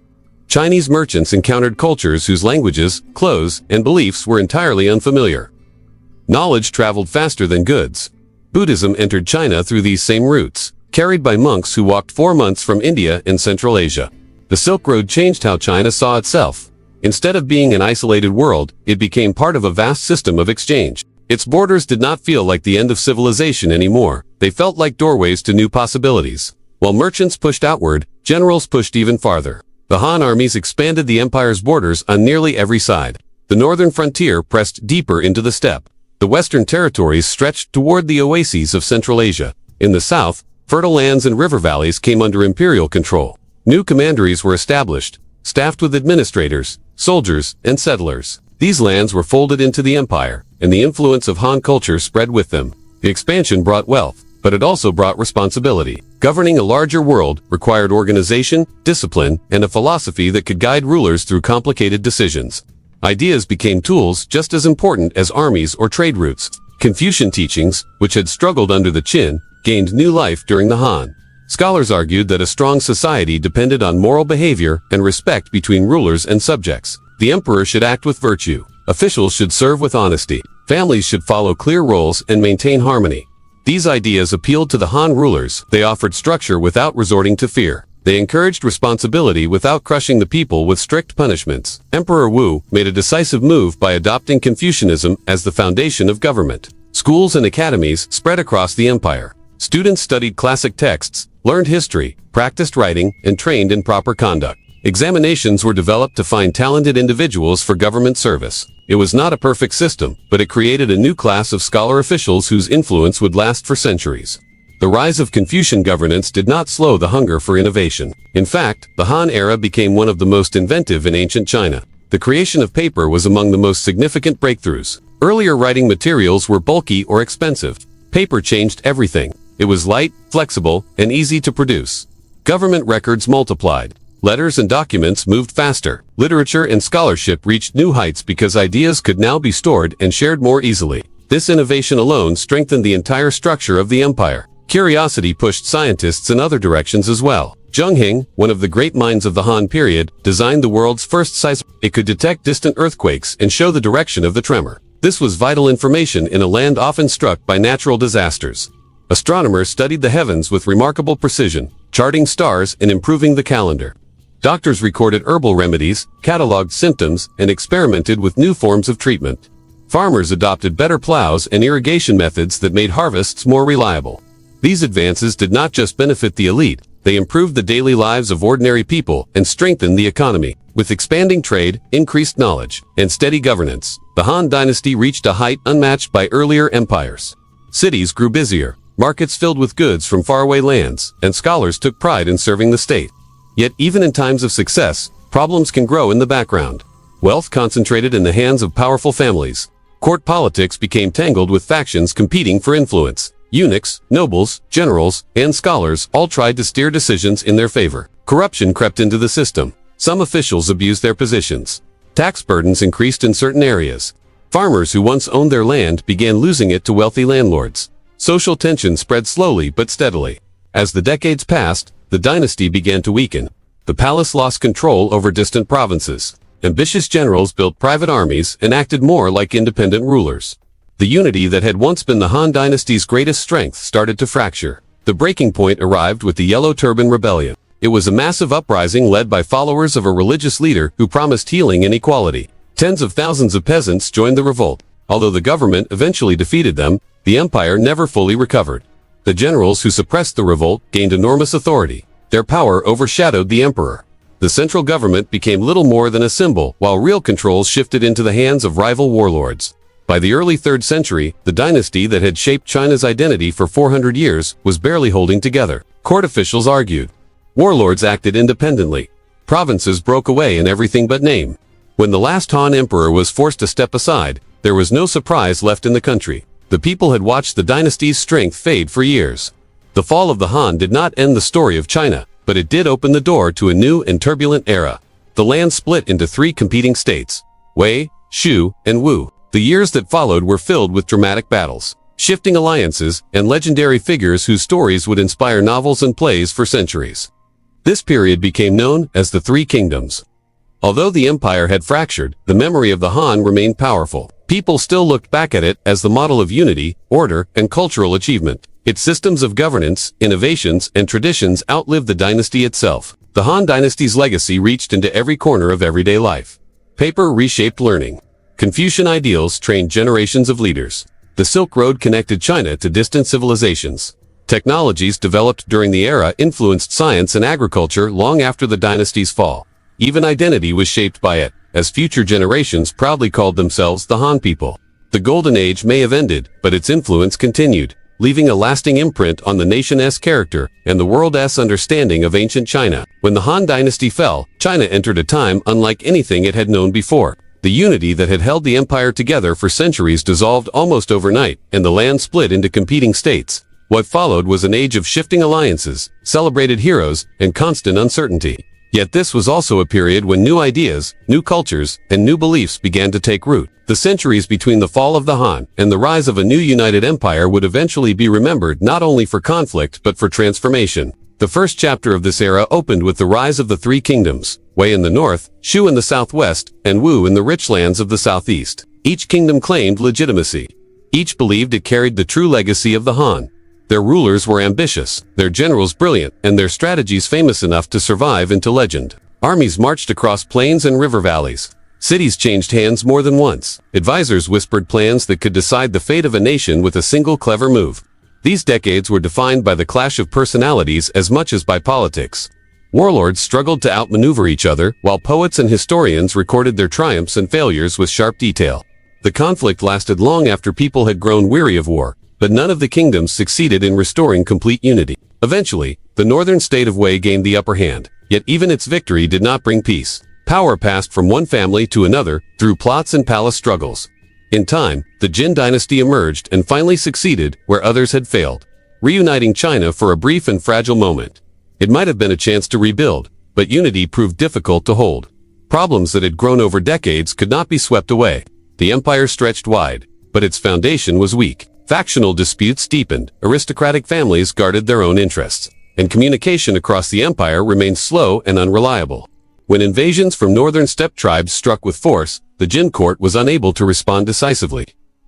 Chinese merchants encountered cultures whose languages, clothes, and beliefs were entirely unfamiliar. Knowledge traveled faster than goods. Buddhism entered China through these same routes, carried by monks who walked 4 months from India and Central Asia. The Silk Road changed how China saw itself. Instead of being an isolated world, it became part of a vast system of exchange. Its borders did not feel like the end of civilization anymore. They felt like doorways to new possibilities. While merchants pushed outward, generals pushed even farther. The Han armies expanded the empire's borders on nearly every side. The northern frontier pressed deeper into the steppe. The western territories stretched toward the oases of Central Asia. In the south, fertile lands and river valleys came under imperial control. New commanderies were established, staffed with administrators, soldiers, and settlers. These lands were folded into the empire, and the influence of Han culture spread with them. The expansion brought wealth, but it also brought responsibility. Governing a larger world required organization, discipline, and a philosophy that could guide rulers through complicated decisions. Ideas became tools just as important as armies or trade routes. Confucian teachings, which had struggled under the Qin, gained new life during the Han. Scholars argued that a strong society depended on moral behavior and respect between rulers and subjects. The emperor should act with virtue. Officials should serve with honesty. Families should follow clear roles and maintain harmony. These ideas appealed to the Han rulers. They offered structure without resorting to fear. They encouraged responsibility without crushing the people with strict punishments. Emperor Wu made a decisive move by adopting Confucianism as the foundation of government. Schools and academies spread across the empire. Students studied classic texts, learned history, practiced writing, and trained in proper conduct. Examinations were developed to find talented individuals for government service. It was not a perfect system, but it created a new class of scholar officials whose influence would last for centuries. The rise of Confucian governance did not slow the hunger for innovation. In fact, the Han era became one of the most inventive in ancient China. The creation of paper was among the most significant breakthroughs. Earlier writing materials were bulky or expensive. Paper changed everything. It was light, flexible, and easy to produce. Government records multiplied. Letters and documents moved faster. Literature and scholarship reached new heights because ideas could now be stored and shared more easily. This innovation alone strengthened the entire structure of the empire. Curiosity pushed scientists in other directions as well. Zheng He, one of the great minds of the Han period, designed the world's first seismometer. It could detect distant earthquakes and show the direction of the tremor. This was vital information in a land often struck by natural disasters. Astronomers studied the heavens with remarkable precision, charting stars and improving the calendar. Doctors recorded herbal remedies, cataloged symptoms, and experimented with new forms of treatment. Farmers adopted better plows and irrigation methods that made harvests more reliable. These advances did not just benefit the elite, they improved the daily lives of ordinary people and strengthened the economy. With expanding trade, increased knowledge, and steady governance, the Han dynasty reached a height unmatched by earlier empires. Cities grew busier, markets filled with goods from faraway lands, and scholars took pride in serving the state. Yet even in times of success, problems can grow in the background. Wealth concentrated in the hands of powerful families. Court politics became tangled with factions competing for influence. Eunuchs, nobles, generals, and scholars all tried to steer decisions in their favor. Corruption crept into the system. Some officials abused their positions. Tax burdens increased in certain areas. Farmers who once owned their land began losing it to wealthy landlords. Social tension spread slowly but steadily. As the decades passed, the dynasty began to weaken. The palace lost control over distant provinces. Ambitious generals built private armies and acted more like independent rulers. The unity that had once been the Han dynasty's greatest strength started to fracture. The breaking point arrived with the Yellow Turban Rebellion. It was a massive uprising led by followers of a religious leader who promised healing and equality. Tens of thousands of peasants joined the revolt. Although the government eventually defeated them, the empire never fully recovered. The generals who suppressed the revolt gained enormous authority. Their power overshadowed the emperor. The central government became little more than a symbol, while real controls shifted into the hands of rival warlords. By the early 3rd century, the dynasty that had shaped China's identity for 400 years was barely holding together. Court officials argued. Warlords acted independently. Provinces broke away in everything but name. When the last Han emperor was forced to step aside, there was no surprise left in the country. The people had watched the dynasty's strength fade for years. The fall of the Han did not end the story of China, but it did open the door to a new and turbulent era. The land split into 3 competing states: Wei, Shu, and Wu. The years that followed were filled with dramatic battles, shifting alliances, and legendary figures whose stories would inspire novels and plays for centuries. This period became known as the Three Kingdoms. Although the empire had fractured, the memory of the Han remained powerful. People still looked back at it as the model of unity, order, and cultural achievement. Its systems of governance, innovations, and traditions outlived the dynasty itself. The Han dynasty's legacy reached into every corner of everyday life. Paper reshaped learning. Confucian ideals trained generations of leaders. The Silk Road connected China to distant civilizations. Technologies developed during the era influenced science and agriculture long after the dynasty's fall. Even identity was shaped by it, as future generations proudly called themselves the Han people. The Golden Age may have ended, but its influence continued, leaving a lasting imprint on the nation's character and the world's understanding of ancient China. When the Han dynasty fell, China entered a time unlike anything it had known before. The unity that had held the empire together for centuries dissolved almost overnight, and the land split into competing states. What followed was an age of shifting alliances, celebrated heroes, and constant uncertainty. Yet this was also a period when new ideas, new cultures, and new beliefs began to take root. The centuries between the fall of the Han and the rise of a new united empire would eventually be remembered not only for conflict but for transformation. The first chapter of this era opened with the rise of the Three Kingdoms: Wei in the north, Shu in the southwest, and Wu in the rich lands of the southeast. Each kingdom claimed legitimacy. Each believed it carried the true legacy of the Han. Their rulers were ambitious, their generals brilliant, and their strategies famous enough to survive into legend. Armies marched across plains and river valleys. Cities changed hands more than once. Advisors whispered plans that could decide the fate of a nation with a single clever move. These decades were defined by the clash of personalities as much as by politics. Warlords struggled to outmaneuver each other, while poets and historians recorded their triumphs and failures with sharp detail. The conflict lasted long after people had grown weary of war, but none of the kingdoms succeeded in restoring complete unity. Eventually, the northern state of Wei gained the upper hand, yet even its victory did not bring peace. Power passed from one family to another through plots and palace struggles. In time, the Jin dynasty emerged and finally succeeded where others had failed. reuniting China for a brief and fragile moment. It might have been a chance to rebuild, but unity proved difficult to hold. Problems that had grown over decades could not be swept away. The empire stretched wide, but its foundation was weak. Factional disputes deepened, aristocratic families guarded their own interests, and communication across the empire remained slow and unreliable. When invasions from northern steppe tribes struck with force, the Jin court was unable to respond decisively.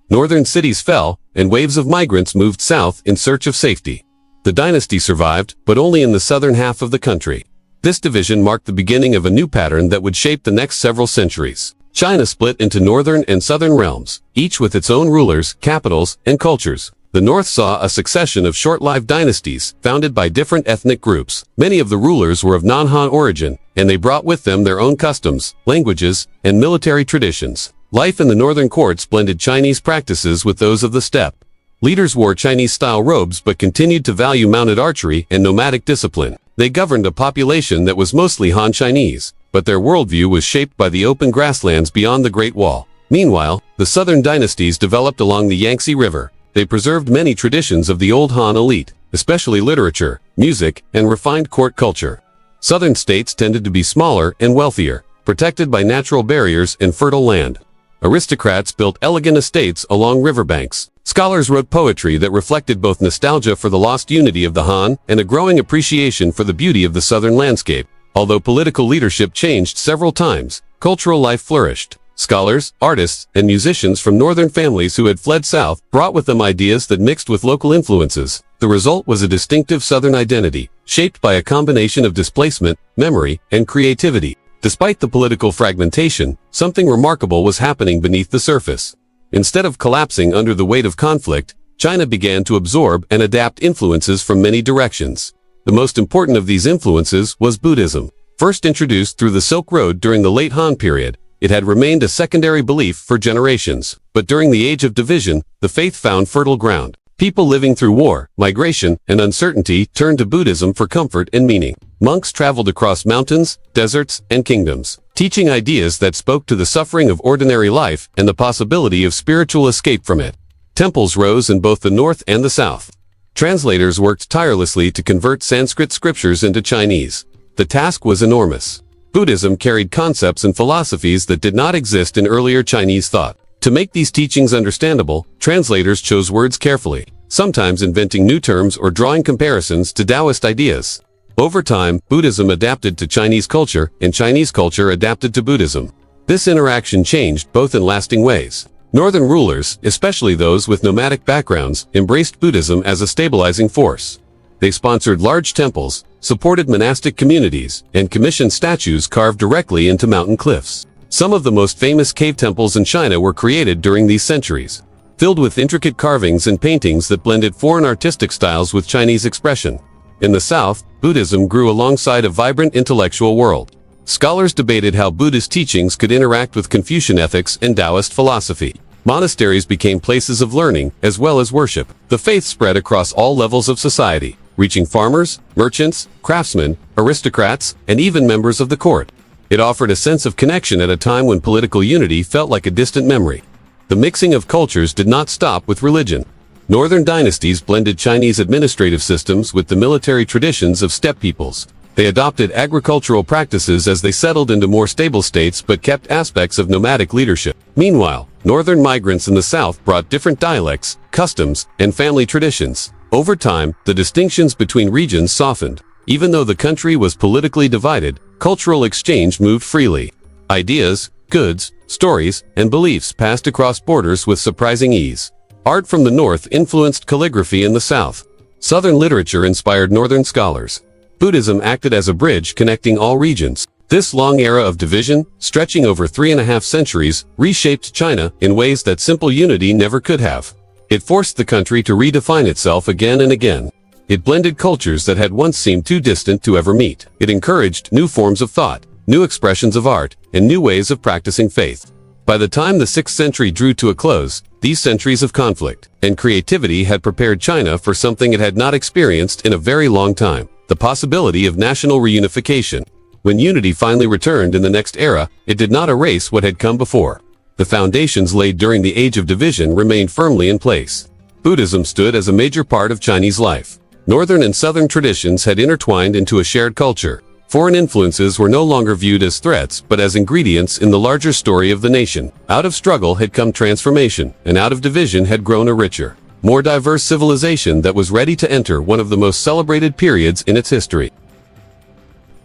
Northern cities fell, and waves of migrants moved south in search of safety. The dynasty survived, but only in the southern half of the country. This division marked the beginning of a new pattern that would shape the next several centuries. China split into northern and southern realms, each with its own rulers, capitals, and cultures. The north saw a succession of short-lived dynasties, founded by different ethnic groups. Many of the rulers were of non-Han origin, and they brought with them their own customs, languages, and military traditions. Life in the northern courts blended Chinese practices with those of the steppe. Leaders wore Chinese-style robes but continued to value mounted archery and nomadic discipline. They governed a population that was mostly Han Chinese, but their worldview was shaped by the open grasslands beyond the Great Wall. Meanwhile, the southern dynasties developed along the Yangtze River. They preserved many traditions of the old Han elite, especially literature, music, and refined court culture. Southern states tended to be smaller and wealthier, protected by natural barriers and fertile land. Aristocrats built elegant estates along riverbanks. Scholars wrote poetry that reflected both nostalgia for the lost unity of the Han and a growing appreciation for the beauty of the southern landscape. Although political leadership changed several times, cultural life flourished. Scholars, artists, and musicians from northern families who had fled south brought with them ideas that mixed with local influences. The result was a distinctive southern identity, shaped by a combination of displacement, memory, and creativity. Despite the political fragmentation, something remarkable was happening beneath the surface. Instead of collapsing under the weight of conflict, China began to absorb and adapt influences from many directions. The most important of these influences was Buddhism. First introduced through the Silk Road during the late Han period, it had remained a secondary belief for generations. But during the Age of Division, the faith found fertile ground. People living through war, migration, and uncertainty turned to Buddhism for comfort and meaning. Monks traveled across mountains, deserts, and kingdoms, teaching ideas that spoke to the suffering of ordinary life and the possibility of spiritual escape from it. Temples rose in both the north and the south. Translators worked tirelessly to convert Sanskrit scriptures into Chinese. The task was enormous. Buddhism carried concepts and philosophies that did not exist in earlier Chinese thought. To make these teachings understandable, translators chose words carefully, sometimes inventing new terms or drawing comparisons to Taoist ideas. Over time, Buddhism adapted to Chinese culture, and Chinese culture adapted to Buddhism. This interaction changed both in lasting ways. Northern rulers, especially those with nomadic backgrounds, embraced Buddhism as a stabilizing force. They sponsored large temples, supported monastic communities, and commissioned statues carved directly into mountain cliffs. Some of the most famous cave temples in China were created during these centuries, filled with intricate carvings and paintings that blended foreign artistic styles with Chinese expression. In the south, Buddhism grew alongside a vibrant intellectual world. Scholars debated how Buddhist teachings could interact with Confucian ethics and Taoist philosophy. Monasteries became places of learning as well as worship. The faith spread across all levels of society, reaching farmers, merchants, craftsmen, aristocrats, and even members of the court. It offered a sense of connection at a time when political unity felt like a distant memory. The mixing of cultures did not stop with religion. Northern dynasties blended Chinese administrative systems with the military traditions of steppe peoples. They adopted agricultural practices as they settled into more stable states but kept aspects of nomadic leadership. Meanwhile, northern migrants in the south brought different dialects, customs, and family traditions. Over time, the distinctions between regions softened. Even though the country was politically divided, cultural exchange moved freely. Ideas, goods, stories, and beliefs passed across borders with surprising ease. Art from the north influenced calligraphy in the south. Southern literature inspired northern scholars. Buddhism acted as a bridge connecting all regions. This long era of division, stretching over 3.5 centuries, reshaped China in ways that simple unity never could have. It forced the country to redefine itself again and again. It blended cultures that had once seemed too distant to ever meet. It encouraged new forms of thought, new expressions of art, and new ways of practicing faith. By the time the 6th century drew to a close, these centuries of conflict and creativity had prepared China for something it had not experienced in a very long time: the possibility of national reunification. When unity finally returned in the next era, it did not erase what had come before. The foundations laid during the Age of Division remained firmly in place. Buddhism stood as a major part of Chinese life. Northern and southern traditions had intertwined into a shared culture. Foreign influences were no longer viewed as threats, but as ingredients in the larger story of the nation. Out of struggle had come transformation, and out of division had grown a richer, more diverse civilization that was ready to enter one of the most celebrated periods in its history.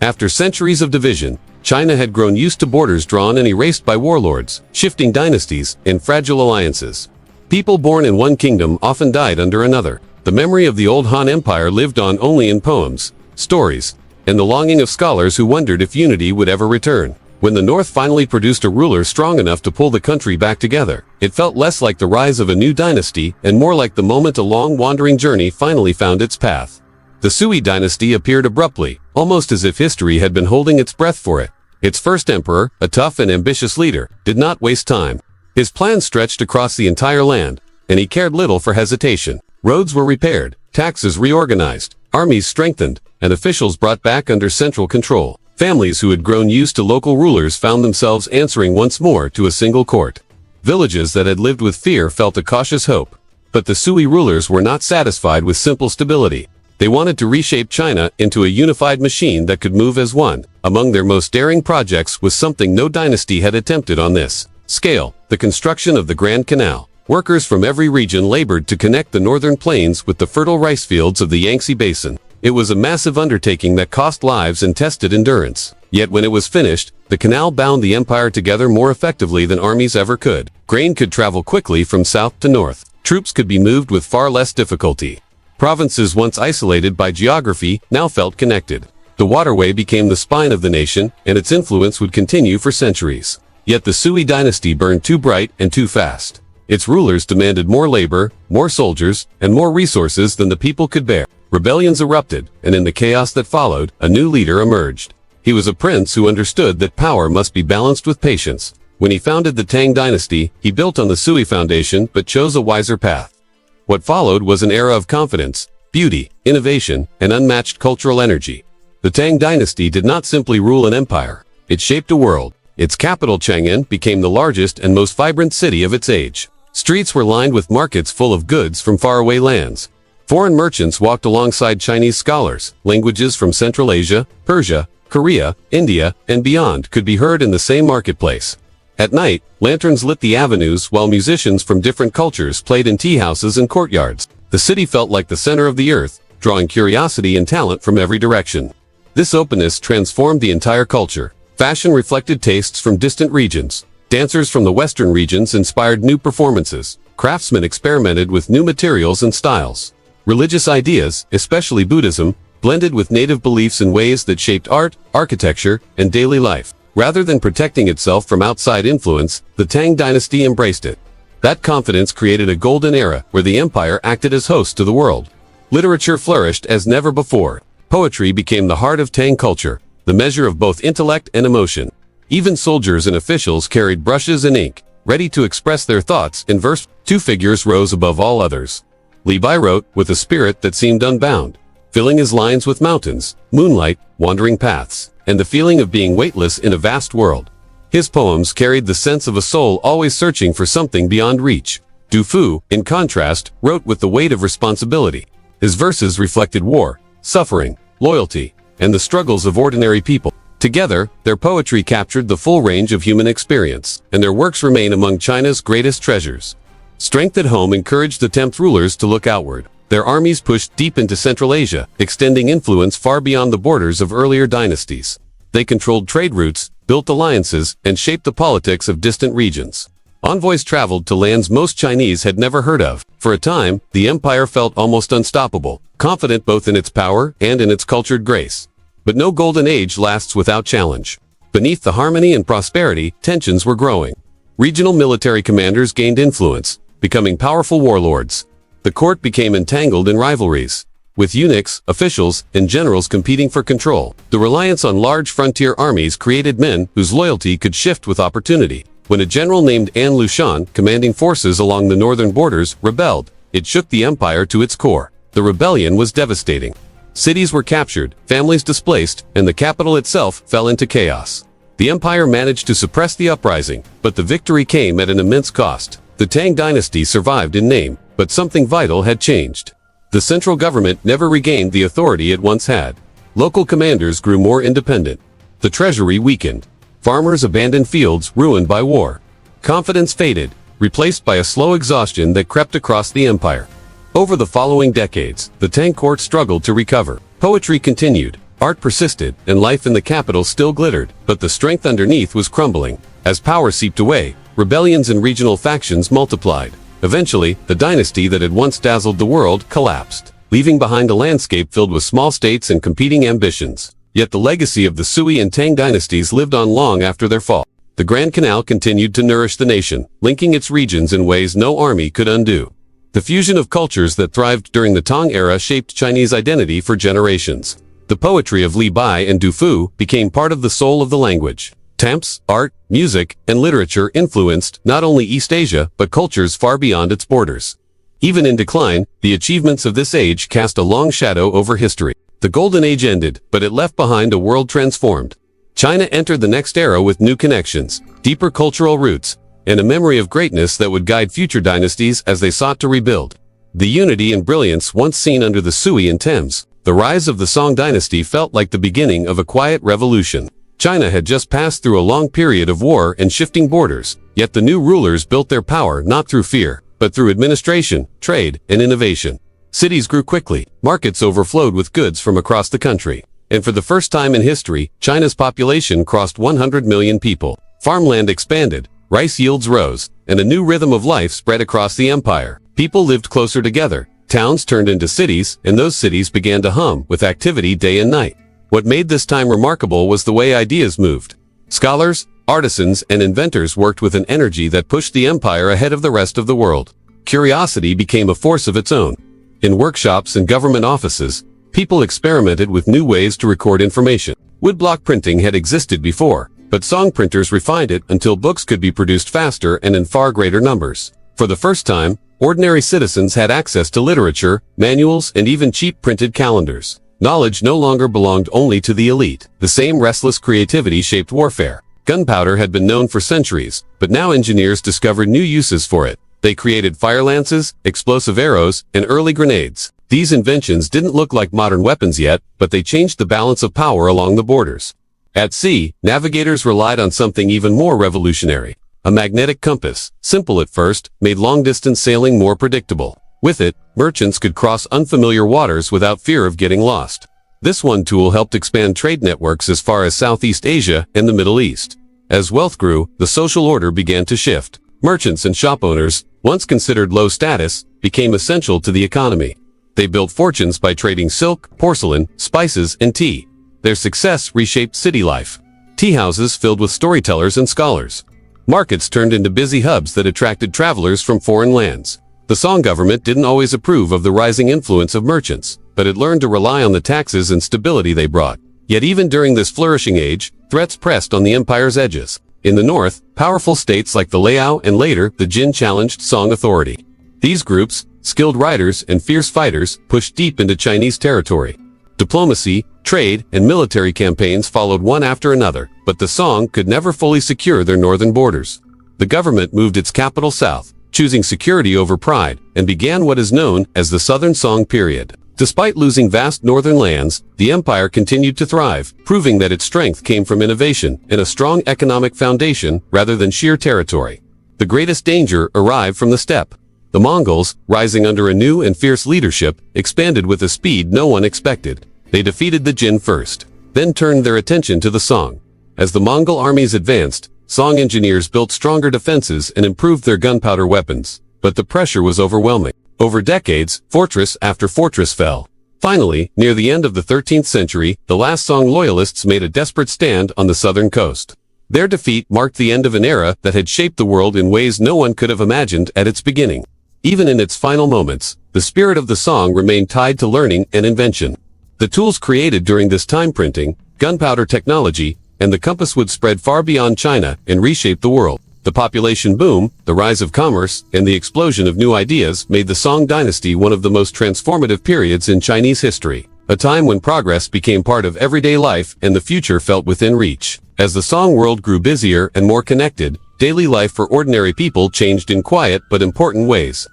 After centuries of division, China had grown used to borders drawn and erased by warlords, shifting dynasties, and fragile alliances. People born in one kingdom often died under another. The memory of the old Han Empire lived on only in poems, stories, and the longing of scholars who wondered if unity would ever return. When the North finally produced a ruler strong enough to pull the country back together, it felt less like the rise of a new dynasty and more like the moment a long wandering journey finally found its path. The Sui dynasty appeared abruptly, almost as if history had been holding its breath for it. Its first emperor, a tough and ambitious leader, did not waste time. His plans stretched across the entire land, and he cared little for hesitation. Roads were repaired, taxes reorganized, armies strengthened, and officials brought back under central control. Families who had grown used to local rulers found themselves answering once more to a single court. Villages that had lived with fear felt a cautious hope. But the Sui rulers were not satisfied with simple stability. They wanted to reshape China into a unified machine that could move as one. Among their most daring projects was something no dynasty had attempted on this scale: the construction of the Grand Canal. Workers from every region labored to connect the northern plains with the fertile rice fields of the Yangtze Basin. It was a massive undertaking that cost lives and tested endurance. Yet when it was finished, the canal bound the empire together more effectively than armies ever could. Grain could travel quickly from south to north. Troops could be moved with far less difficulty. Provinces once isolated by geography now felt connected. The waterway became the spine of the nation, and its influence would continue for centuries. Yet the Sui dynasty burned too bright and too fast. Its rulers demanded more labor, more soldiers, and more resources than the people could bear. Rebellions erupted, and in the chaos that followed, a new leader emerged. He was a prince who understood that power must be balanced with patience. When he founded the Tang dynasty, he built on the Sui foundation but chose a wiser path. What followed was an era of confidence, beauty, innovation, and unmatched cultural energy. The Tang dynasty did not simply rule an empire. It shaped a world. Its capital, Chang'an, became the largest and most vibrant city of its age. Streets were lined with markets full of goods from faraway lands. Foreign merchants walked alongside Chinese scholars. Languages from Central Asia, Persia, Korea, India, and beyond could be heard in the same marketplace. At night, lanterns lit the avenues while musicians from different cultures played in tea houses and courtyards. The city felt like the center of the earth, drawing curiosity and talent from every direction. This openness transformed the entire culture. Fashion reflected tastes from distant regions. Dancers from the western regions inspired new performances. Craftsmen experimented with new materials and styles. Religious ideas, especially Buddhism, blended with native beliefs in ways that shaped art, architecture, and daily life. Rather than protecting itself from outside influence, the Tang dynasty embraced it. That confidence created a golden era where the empire acted as host to the world. Literature flourished as never before. Poetry became the heart of Tang culture, the measure of both intellect and emotion. Even soldiers and officials carried brushes and ink, ready to express their thoughts in verse. Two figures rose above all others. Li Bai wrote with a spirit that seemed unbound, filling his lines with mountains, moonlight, wandering paths, and the feeling of being weightless in a vast world. His poems carried the sense of a soul always searching for something beyond reach. Du Fu, in contrast, wrote with the weight of responsibility. His verses reflected war, suffering, loyalty, and the struggles of ordinary people. Together, their poetry captured the full range of human experience, and their works remain among China's greatest treasures. Strength at home encouraged the 10th rulers to look outward. Their armies pushed deep into Central Asia, extending influence far beyond the borders of earlier dynasties. They controlled trade routes, built alliances, and shaped the politics of distant regions. Envoys traveled to lands most Chinese had never heard of. For a time, the empire felt almost unstoppable, confident both in its power and in its cultured grace. But no golden age lasts without challenge. Beneath the harmony and prosperity, tensions were growing. Regional military commanders gained influence, becoming powerful warlords. The court became entangled in rivalries, with eunuchs, officials, and generals competing for control. The reliance on large frontier armies created men whose loyalty could shift with opportunity. When a general named An Lushan, commanding forces along the northern borders, rebelled, it shook the empire to its core. The rebellion was devastating. Cities were captured, families displaced, and the capital itself fell into chaos. The empire managed to suppress the uprising, but the victory came at an immense cost. The Tang dynasty survived in name, But something vital had changed. The central government never regained the authority it once had. Local commanders grew more independent. The treasury weakened. Farmers abandoned fields ruined by war. Confidence faded, replaced by a slow exhaustion that crept across the empire. Over the following decades, the Tang court struggled to recover. Poetry continued, art persisted, and life in the capital still glittered, but the strength underneath was crumbling. As power seeped away, rebellions and regional factions multiplied. Eventually, the dynasty that had once dazzled the world collapsed, leaving behind a landscape filled with small states and competing ambitions. Yet the legacy of the Sui and Tang dynasties lived on long after their fall. The Grand Canal continued to nourish the nation, linking its regions in ways no army could undo. The fusion of cultures that thrived during the Tang era shaped Chinese identity for generations. The poetry of Li Bai and Du Fu became part of the soul of the language. Temples, art, music, and literature influenced not only East Asia but cultures far beyond its borders. Even in decline, the achievements of this age cast a long shadow over history. The Golden Age ended, but it left behind a world transformed. China entered the next era with new connections, deeper cultural roots, and a memory of greatness that would guide future dynasties as they sought to rebuild. The unity and brilliance once seen under the Sui and Tangs, the rise of the Song dynasty felt like the beginning of a quiet revolution. China had just passed through a long period of war and shifting borders, yet the new rulers built their power not through fear, but through administration, trade, and innovation. Cities grew quickly, markets overflowed with goods from across the country, and for the first time in history, China's population crossed 100 million people. Farmland expanded, rice yields rose, and a new rhythm of life spread across the empire. People lived closer together, towns turned into cities, and those cities began to hum with activity day and night. What made this time remarkable was the way ideas moved. Scholars, artisans, and inventors worked with an energy that pushed the empire ahead of the rest of the world. Curiosity became a force of its own. In workshops and government offices, people experimented with new ways to record information. Woodblock printing had existed before, but song printers refined it until books could be produced faster and in far greater numbers. For the first time, ordinary citizens had access to literature, manuals, and even cheap printed calendars. Knowledge no longer belonged only to the elite. The same restless creativity shaped warfare. Gunpowder had been known for centuries, but now engineers discovered new uses for it. They created fire lances, explosive arrows, and early grenades. These inventions didn't look like modern weapons yet, but they changed the balance of power along the borders. At sea, navigators relied on something even more revolutionary. A magnetic compass, simple at first, made long-distance sailing more predictable. With it, merchants could cross unfamiliar waters without fear of getting lost. This one tool helped expand trade networks as far as Southeast Asia and the Middle East. As wealth grew, the social order began to shift. Merchants and shop owners, once considered low status, became essential to the economy. They built fortunes by trading silk, porcelain, spices, and tea. Their success reshaped city life. Tea houses filled with storytellers and scholars. Markets turned into busy hubs that attracted travelers from foreign lands. The Song government didn't always approve of the rising influence of merchants, but it learned to rely on the taxes and stability they brought. Yet even during this flourishing age, threats pressed on the empire's edges. In the north, powerful states like the Liao and later the Jin challenged Song authority. These groups, skilled riders and fierce fighters, pushed deep into Chinese territory. Diplomacy, trade, and military campaigns followed one after another, but the Song could never fully secure their northern borders. The government moved its capital south, choosing security over pride, and began what is known as the Southern Song period. Despite losing vast northern lands, the empire continued to thrive, proving that its strength came from innovation and a strong economic foundation rather than sheer territory. The greatest danger arrived from the steppe. The Mongols, rising under a new and fierce leadership, expanded with a speed no one expected. They defeated the Jin first, then turned their attention to the Song. As the Mongol armies advanced, Song engineers built stronger defenses and improved their gunpowder weapons, but the pressure was overwhelming. Over decades, fortress after fortress fell. Finally, near the end of the 13th century, the last Song loyalists made a desperate stand on the southern coast. Their defeat marked the end of an era that had shaped the world in ways no one could have imagined at its beginning. Even in its final moments, the spirit of the Song remained tied to learning and invention. The tools created during this time, printing, gunpowder technology, and the compass, would spread far beyond China and reshape the world. The population boom, the rise of commerce, and the explosion of new ideas made the Song dynasty one of the most transformative periods in Chinese history, a time when progress became part of everyday life and the future felt within reach. As the Song world grew busier and more connected, daily life for ordinary people changed in quiet but important ways.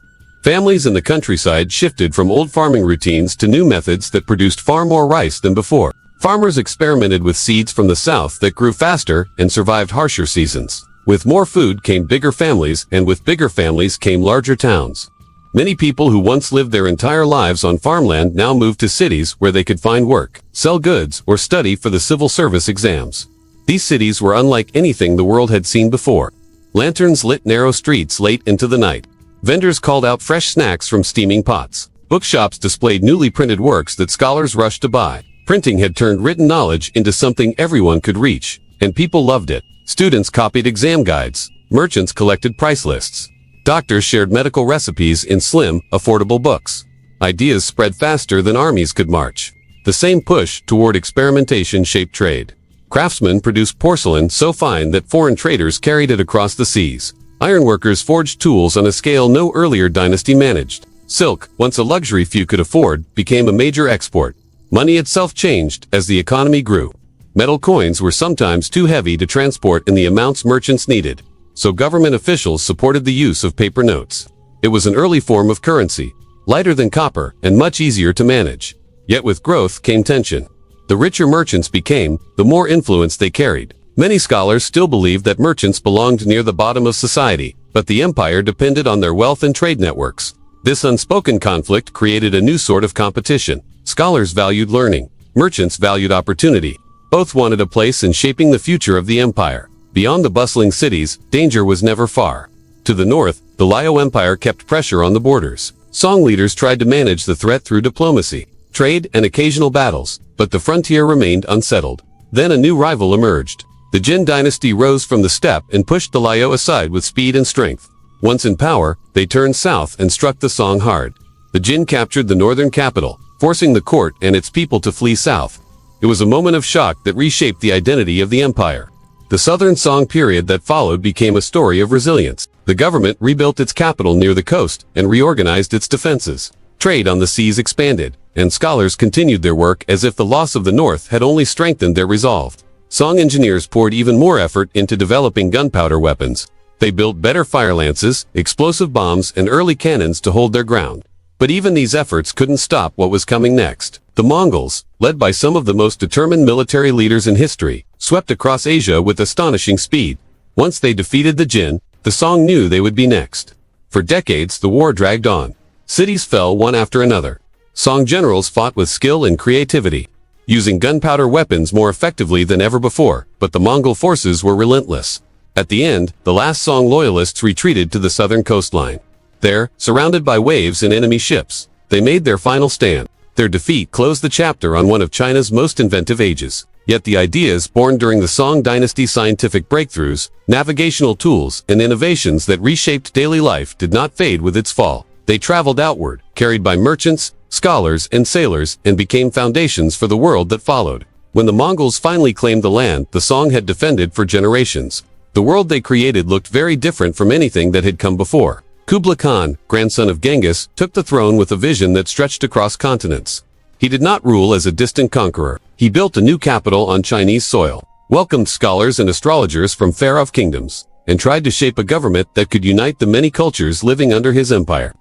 Families in the countryside shifted from old farming routines to new methods that produced far more rice than before. Farmers experimented with seeds from the south that grew faster and survived harsher seasons. With more food came bigger families, and with bigger families came larger towns. Many people who once lived their entire lives on farmland now moved to cities where they could find work, sell goods, or study for the civil service exams. These cities were unlike anything the world had seen before. Lanterns lit narrow streets late into the night. Vendors called out fresh snacks from steaming pots. Bookshops displayed newly printed works that scholars rushed to buy. Printing had turned written knowledge into something everyone could reach, and people loved it. Students copied exam guides. Merchants collected price lists. Doctors shared medical recipes in slim, affordable books. Ideas spread faster than armies could march. The same push toward experimentation shaped trade. Craftsmen produced porcelain so fine that foreign traders carried it across the seas. Ironworkers forged tools on a scale no earlier dynasty managed. Silk, once a luxury few could afford, became a major export. Money itself changed as the economy grew. Metal coins were sometimes too heavy to transport in the amounts merchants needed, so government officials supported the use of paper notes. It was an early form of currency, lighter than copper and much easier to manage. Yet with growth came tension. The richer merchants became, the more influence they carried. Many scholars still believe that merchants belonged near the bottom of society, but the empire depended on their wealth and trade networks. This unspoken conflict created a new sort of competition. Scholars valued learning. Merchants valued opportunity. Both wanted a place in shaping the future of the empire. Beyond the bustling cities, danger was never far. To the north, the Liao Empire kept pressure on the borders. Song leaders tried to manage the threat through diplomacy, trade, and occasional battles, but the frontier remained unsettled. Then a new rival emerged. The Jin dynasty rose from the steppe and pushed the Liao aside with speed and strength. Once in power, they turned south and struck the Song hard. The Jin captured the northern capital, forcing the court and its people to flee south. It was a moment of shock that reshaped the identity of the empire. The southern Song period that followed became a story of resilience. The government rebuilt its capital near the coast and reorganized its defenses. Trade on the seas expanded, and scholars continued their work as if the loss of the north had only strengthened their resolve. Song engineers poured even more effort into developing gunpowder weapons. They built better fire lances, explosive bombs, and early cannons to hold their ground. But even these efforts couldn't stop what was coming next. The Mongols, led by some of the most determined military leaders in history, swept across Asia with astonishing speed. Once they defeated the Jin, the Song knew they would be next. For decades, the war dragged on. Cities fell one after another. Song generals fought with skill and creativity, using gunpowder weapons more effectively than ever before, but the Mongol forces were relentless. At the end, the last Song loyalists retreated to the southern coastline. There, surrounded by waves and enemy ships, they made their final stand. Their defeat closed the chapter on one of China's most inventive ages. Yet the ideas born during the Song dynasty, scientific breakthroughs, navigational tools, and innovations that reshaped daily life did not fade with its fall. They traveled outward, carried by merchants, scholars, and sailors, and became foundations for the world that followed. When the Mongols finally claimed the land the Song had defended for generations, the world they created looked very different from anything that had come before. Kublai Khan, grandson of Genghis, took the throne with a vision that stretched across continents. He did not rule as a distant conqueror. He built a new capital on Chinese soil, welcomed scholars and astrologers from far-off kingdoms, and tried to shape a government that could unite the many cultures living under his empire.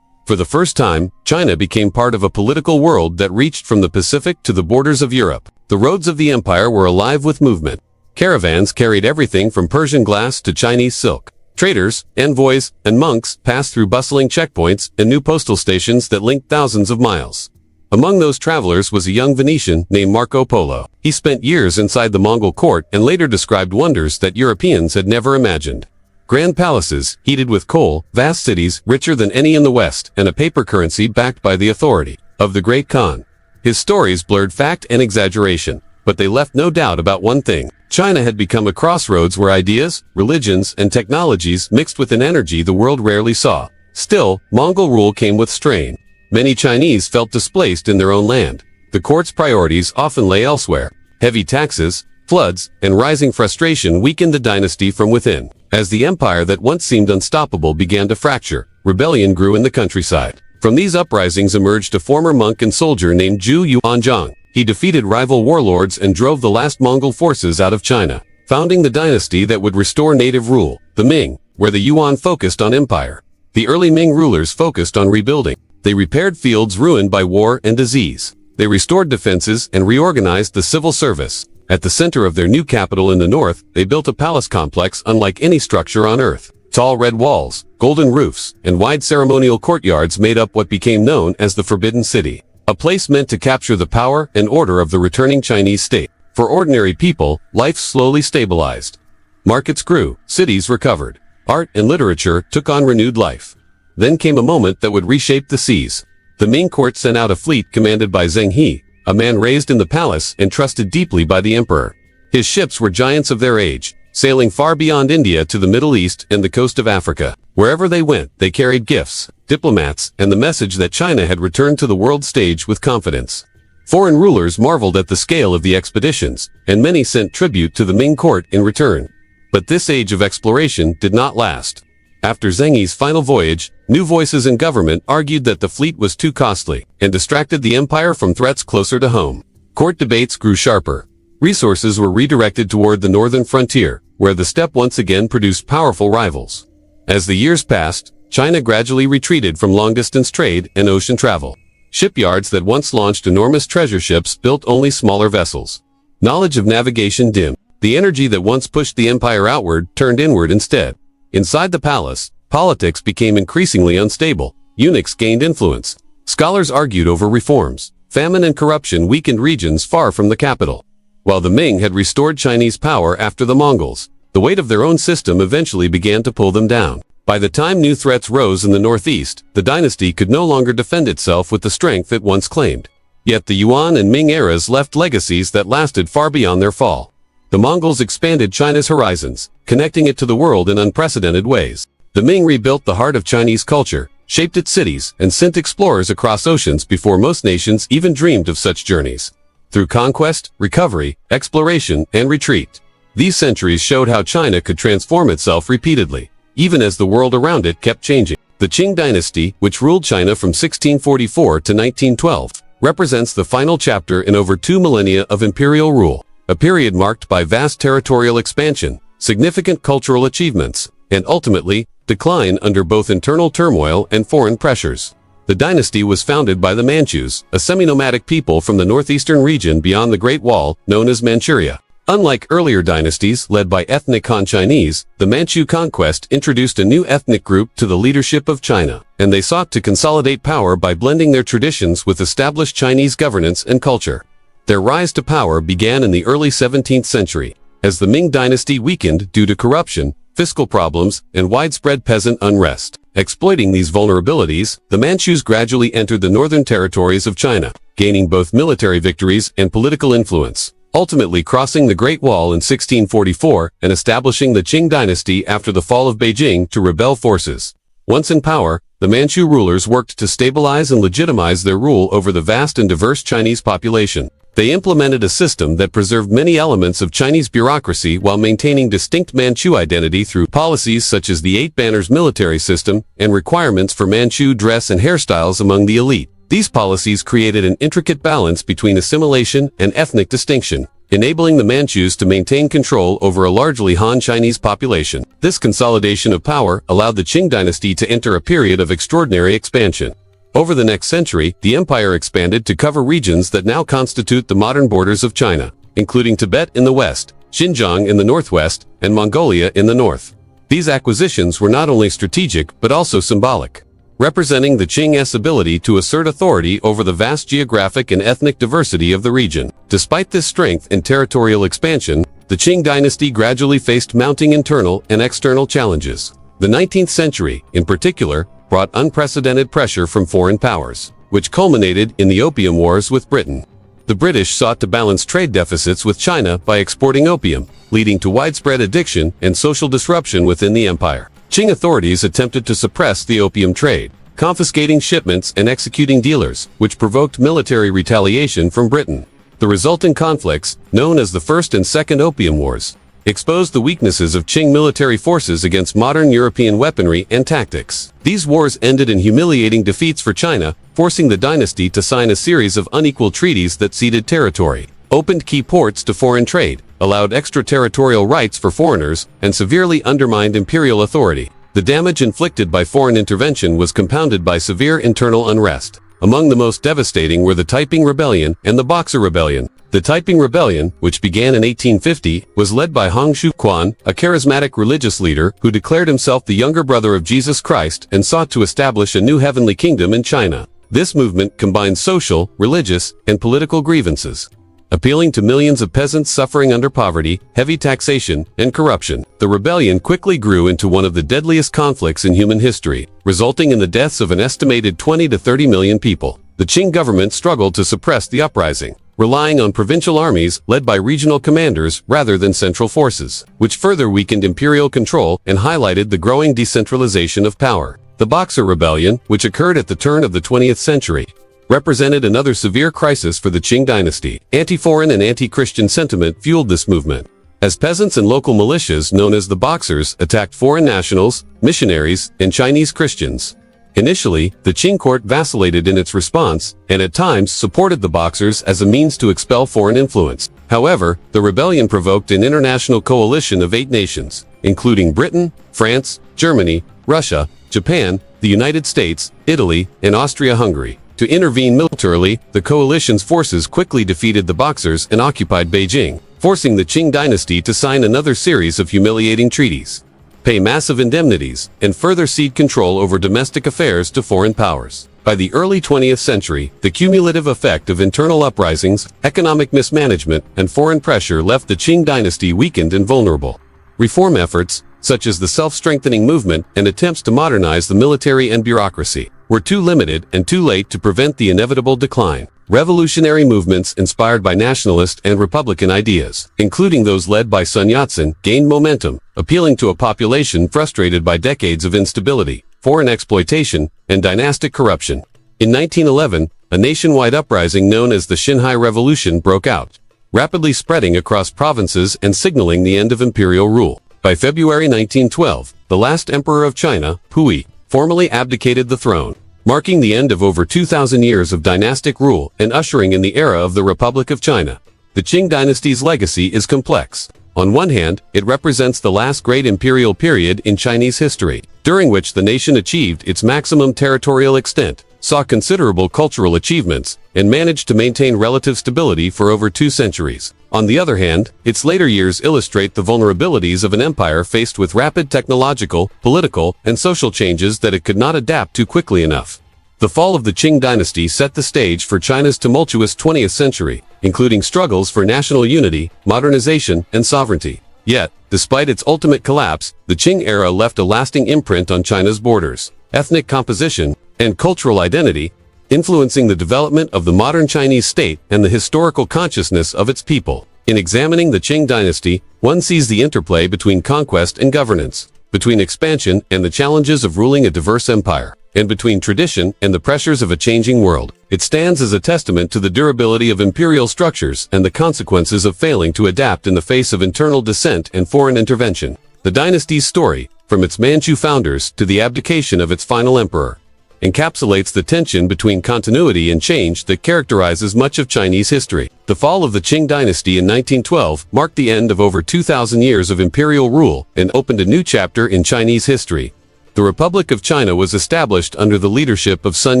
For the first time, China became part of a political world that reached from the Pacific to the borders of Europe. The roads of the empire were alive with movement. Caravans carried everything from Persian glass to Chinese silk. Traders, envoys, and monks passed through bustling checkpoints and new postal stations that linked thousands of miles. Among those travelers was a young Venetian named Marco Polo. He spent years inside the Mongol court and later described wonders that Europeans had never imagined. Grand palaces, heated with coal, vast cities, richer than any in the West, and a paper currency backed by the authority of the great Khan. His stories blurred fact and exaggeration, but they left no doubt about one thing. China had become a crossroads where ideas, religions, and technologies mixed with an energy the world rarely saw. Still, Mongol rule came with strain. Many Chinese felt displaced in their own land. The court's priorities often lay elsewhere. Heavy taxes, floods, and rising frustration weakened the dynasty from within. As the empire that once seemed unstoppable began to fracture, rebellion grew in the countryside. From these uprisings emerged a former monk and soldier named Yuan. He defeated rival warlords and drove the last Mongol forces out of China, founding the dynasty that would restore native rule, the Ming, where the Yuan focused on empire. The early Ming rulers focused on rebuilding. They repaired fields ruined by war and disease. They restored defenses and reorganized the civil service. At the center of their new capital in the north, they built a palace complex unlike any structure on earth. Tall red walls, golden roofs, and wide ceremonial courtyards made up what became known as the Forbidden City, a place meant to capture the power and order of the returning Chinese state. For ordinary people, life slowly stabilized. Markets grew, cities recovered. Art and literature took on renewed life. Then came a moment that would reshape the seas. The Ming court sent out a fleet commanded by Zheng He, a man raised in the palace and trusted deeply by the emperor. His ships were giants of their age, sailing far beyond India to the Middle East and the coast of Africa. Wherever they went, they carried gifts, diplomats, and the message that China had returned to the world stage with confidence. Foreign rulers marveled at the scale of the expeditions, and many sent tribute to the Ming court in return. But this age of exploration did not last. After Zheng He's final voyage, new voices in government argued that the fleet was too costly and distracted the empire from threats closer to home. Court debates grew sharper. Resources were redirected toward the northern frontier, where the steppe once again produced powerful rivals. As the years passed, China gradually retreated from long-distance trade and ocean travel. Shipyards that once launched enormous treasure ships built only smaller vessels. Knowledge of navigation dimmed. The energy that once pushed the empire outward turned inward instead. Inside the palace, politics became increasingly unstable. Eunuchs gained influence. Scholars argued over reforms. Famine and corruption weakened regions far from the capital. While the Ming had restored Chinese power after the Mongols, the weight of their own system eventually began to pull them down. By the time new threats rose in the northeast, the dynasty could no longer defend itself with the strength it once claimed. Yet the Yuan and Ming eras left legacies that lasted far beyond their fall. The Mongols expanded China's horizons, connecting it to the world in unprecedented ways. The Ming rebuilt the heart of Chinese culture, shaped its cities, and sent explorers across oceans before most nations even dreamed of such journeys. Through conquest, recovery, exploration, and retreat, these centuries showed how China could transform itself repeatedly, even as the world around it kept changing. The Qing dynasty, which ruled China from 1644 to 1912, represents the final chapter in over 2 millennia of imperial rule, a period marked by vast territorial expansion, significant cultural achievements, and ultimately, decline under both internal turmoil and foreign pressures. The dynasty was founded by the Manchus, a semi-nomadic people from the northeastern region beyond the Great Wall, known as Manchuria. Unlike earlier dynasties led by ethnic Han Chinese, the Manchu conquest introduced a new ethnic group to the leadership of China, and they sought to consolidate power by blending their traditions with established Chinese governance and culture. Their rise to power began in the early 17th century, as the Ming dynasty weakened due to corruption, fiscal problems, and widespread peasant unrest. Exploiting these vulnerabilities, the Manchus gradually entered the northern territories of China, gaining both military victories and political influence, ultimately crossing the Great Wall in 1644 and establishing the Qing dynasty after the fall of Beijing to rebel forces. Once in power, the Manchu rulers worked to stabilize and legitimize their rule over the vast and diverse Chinese population. They implemented a system that preserved many elements of Chinese bureaucracy while maintaining distinct Manchu identity through policies such as the Eight Banners military system and requirements for Manchu dress and hairstyles among the elite. These policies created an intricate balance between assimilation and ethnic distinction, enabling the Manchus to maintain control over a largely Han Chinese population. This consolidation of power allowed the Qing dynasty to enter a period of extraordinary expansion. Over the next century, the empire expanded to cover regions that now constitute the modern borders of China, including Tibet in the west, Xinjiang in the northwest, and Mongolia in the north. These acquisitions were not only strategic but also symbolic, representing the Qing's ability to assert authority over the vast geographic and ethnic diversity of the region. Despite this strength and territorial expansion, the Qing dynasty gradually faced mounting internal and external challenges. The 19th century, in particular, brought unprecedented pressure from foreign powers, which culminated in the Opium Wars with Britain. The British sought to balance trade deficits with China by exporting opium, leading to widespread addiction and social disruption within the empire. Qing authorities attempted to suppress the opium trade, confiscating shipments and executing dealers, which provoked military retaliation from Britain. The resulting conflicts, known as the First and Second Opium Wars, exposed the weaknesses of Qing military forces against modern European weaponry and tactics. These wars ended in humiliating defeats for China, forcing the dynasty to sign a series of unequal treaties that ceded territory, opened key ports to foreign trade, allowed extraterritorial rights for foreigners, and severely undermined imperial authority. The damage inflicted by foreign intervention was compounded by severe internal unrest. Among the most devastating were the Taiping Rebellion and the Boxer Rebellion. The Taiping Rebellion, which began in 1850, was led by Hong Xiuquan, a charismatic religious leader who declared himself the younger brother of Jesus Christ and sought to establish a new heavenly kingdom in China. This movement combined social, religious, and political grievances, appealing to millions of peasants suffering under poverty, heavy taxation, and corruption. The rebellion quickly grew into one of the deadliest conflicts in human history, resulting in the deaths of an estimated 20 to 30 million people. The Qing government struggled to suppress the uprising, relying on provincial armies led by regional commanders rather than central forces, which further weakened imperial control and highlighted the growing decentralization of power. The Boxer Rebellion, which occurred at the turn of the 20th century, represented another severe crisis for the Qing dynasty. Anti-foreign and anti-Christian sentiment fueled this movement, as peasants and local militias known as the Boxers attacked foreign nationals, missionaries, and Chinese Christians. Initially, the Qing court vacillated in its response, and at times supported the Boxers as a means to expel foreign influence. However, the rebellion provoked an international coalition of 8 nations, including Britain, France, Germany, Russia, Japan, the United States, Italy, and Austria-Hungary. To intervene militarily, the coalition's forces quickly defeated the Boxers and occupied Beijing, forcing the Qing dynasty to sign another series of humiliating treaties, pay massive indemnities, and further cede control over domestic affairs to foreign powers. By the early 20th century, the cumulative effect of internal uprisings, economic mismanagement, and foreign pressure left the Qing dynasty weakened and vulnerable. Reform efforts, such as the self-strengthening movement and attempts to modernize the military and bureaucracy, were too limited and too late to prevent the inevitable decline. Revolutionary movements inspired by nationalist and republican ideas, including those led by Sun Yat-sen, gained momentum, appealing to a population frustrated by decades of instability, foreign exploitation, and dynastic corruption. In 1911, a nationwide uprising known as the Xinhai Revolution broke out, rapidly spreading across provinces and signaling the end of imperial rule. By February 1912, the last emperor of China, Hui, formally abdicated the throne, marking the end of over 2,000 years of dynastic rule and ushering in the era of the Republic of China. The Qing dynasty's legacy is complex. On one hand, it represents the last great imperial period in Chinese history, during which the nation achieved its maximum territorial extent, saw considerable cultural achievements, and managed to maintain relative stability for over 2 centuries. On the other hand, its later years illustrate the vulnerabilities of an empire faced with rapid technological, political, and social changes that it could not adapt to quickly enough. The fall of the Qing dynasty set the stage for China's tumultuous 20th century, including struggles for national unity, modernization, and sovereignty. Yet, despite its ultimate collapse, the Qing era left a lasting imprint on China's borders, ethnic composition, and cultural identity, influencing the development of the modern Chinese state and the historical consciousness of its people. In examining the Qing dynasty, one sees the interplay between conquest and governance, between expansion and the challenges of ruling a diverse empire, and between tradition and the pressures of a changing world. It stands as a testament to the durability of imperial structures and the consequences of failing to adapt in the face of internal dissent and foreign intervention. The dynasty's story, from its Manchu founders to the abdication of its final emperor, encapsulates the tension between continuity and change that characterizes much of Chinese history. The fall of the Qing dynasty in 1912 marked the end of over 2,000 years of imperial rule and opened a new chapter in Chinese history. The Republic of China was established under the leadership of Sun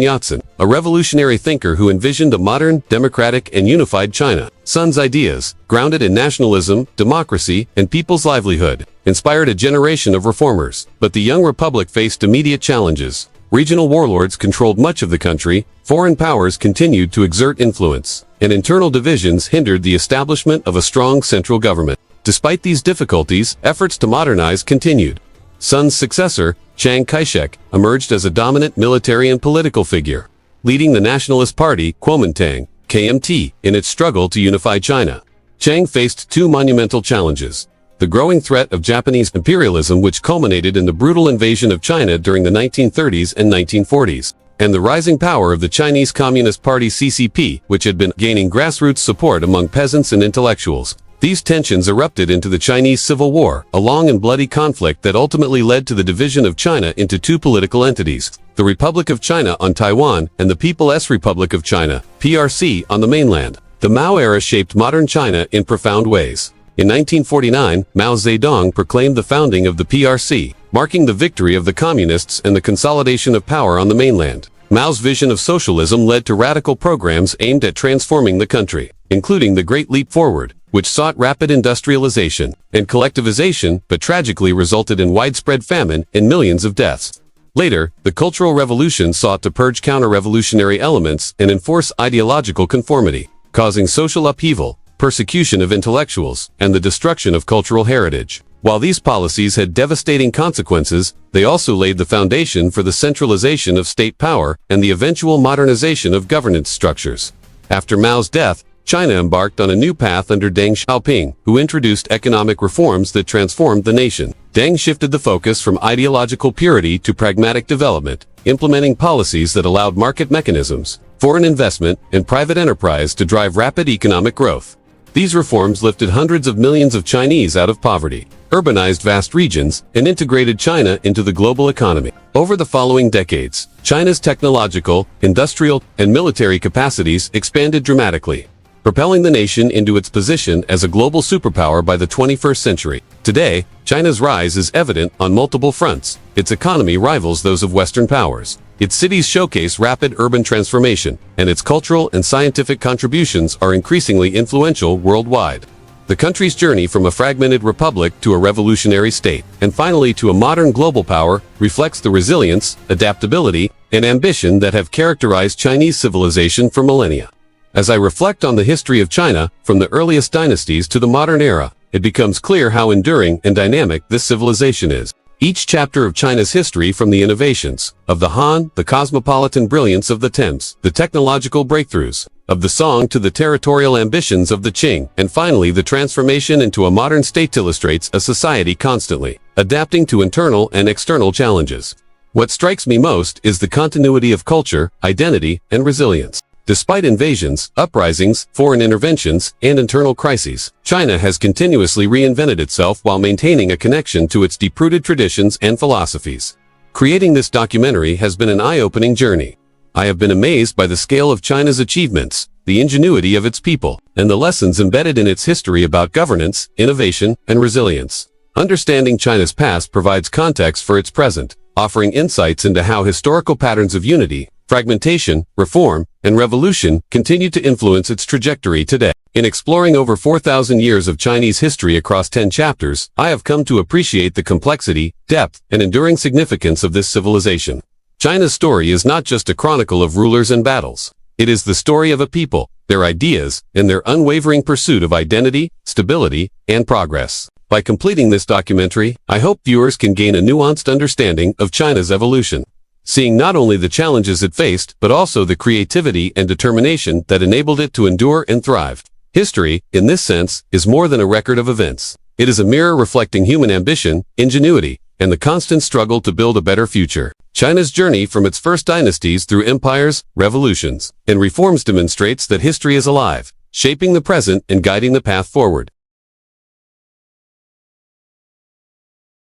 Yat-sen, a revolutionary thinker who envisioned a modern, democratic, and unified China. Sun's ideas, grounded in nationalism, democracy, and people's livelihood, inspired a generation of reformers. But the young republic faced immediate challenges. Regional warlords controlled much of the country, foreign powers continued to exert influence, and internal divisions hindered the establishment of a strong central government. Despite these difficulties, efforts to modernize continued. Sun's successor, Chiang Kai-shek, emerged as a dominant military and political figure, leading the Nationalist Party, Kuomintang, KMT, in its struggle to unify China. Chiang faced 2 monumental challenges: the growing threat of Japanese imperialism, which culminated in the brutal invasion of China during the 1930s and 1940s, and the rising power of the Chinese Communist Party CCP, which had been gaining grassroots support among peasants and intellectuals. These tensions erupted into the Chinese Civil War, a long and bloody conflict that ultimately led to the division of China into 2 political entities: the Republic of China on Taiwan and the People's Republic of China, PRC, on the mainland. The Mao era shaped modern China in profound ways. In 1949, Mao Zedong proclaimed the founding of the PRC, marking the victory of the communists and the consolidation of power on the mainland. Mao's vision of socialism led to radical programs aimed at transforming the country, including the Great Leap Forward, which sought rapid industrialization and collectivization but tragically resulted in widespread famine and millions of deaths. Later, the Cultural Revolution sought to purge counter-revolutionary elements and enforce ideological conformity, causing social upheaval, persecution of intellectuals, and the destruction of cultural heritage. While these policies had devastating consequences, they also laid the foundation for the centralization of state power and the eventual modernization of governance structures. After Mao's death, China embarked on a new path under Deng Xiaoping, who introduced economic reforms that transformed the nation. Deng shifted the focus from ideological purity to pragmatic development, implementing policies that allowed market mechanisms, foreign investment, and private enterprise to drive rapid economic growth. These reforms lifted hundreds of millions of Chinese out of poverty, urbanized vast regions, and integrated China into the global economy. Over the following decades, China's technological, industrial, and military capacities expanded dramatically, propelling the nation into its position as a global superpower by the 21st century. Today, China's rise is evident on multiple fronts. Its economy rivals those of Western powers. Its cities showcase rapid urban transformation, and its cultural and scientific contributions are increasingly influential worldwide. The country's journey from a fragmented republic to a revolutionary state, and finally to a modern global power, reflects the resilience, adaptability, and ambition that have characterized Chinese civilization for millennia. As I reflect on the history of China, from the earliest dynasties to the modern era, it becomes clear how enduring and dynamic this civilization is. Each chapter of China's history, from the innovations of the Han, the cosmopolitan brilliance of the Thames, the technological breakthroughs of the Song to the territorial ambitions of the Qing, and finally the transformation into a modern state, illustrates a society constantly adapting to internal and external challenges. What strikes me most is the continuity of culture, identity, and resilience. Despite invasions, uprisings, foreign interventions, and internal crises, China has continuously reinvented itself while maintaining a connection to its deep-rooted traditions and philosophies. Creating this documentary has been an eye-opening journey. I have been amazed by the scale of China's achievements, the ingenuity of its people, and the lessons embedded in its history about governance, innovation, and resilience. Understanding China's past provides context for its present, offering insights into how historical patterns of unity, fragmentation, reform, and revolution continue to influence its trajectory today. In exploring over 4,000 years of Chinese history across 10 chapters, I have come to appreciate the complexity, depth, and enduring significance of this civilization. China's story is not just a chronicle of rulers and battles. It is the story of a people, their ideas, and their unwavering pursuit of identity, stability, and progress. By completing this documentary, I hope viewers can gain a nuanced understanding of China's evolution, seeing not only the challenges it faced, but also the creativity and determination that enabled it to endure and thrive. History, in this sense, is more than a record of events. It is a mirror reflecting human ambition, ingenuity, and the constant struggle to build a better future. China's journey from its first dynasties through empires, revolutions, and reforms demonstrates that history is alive, shaping the present and guiding the path forward.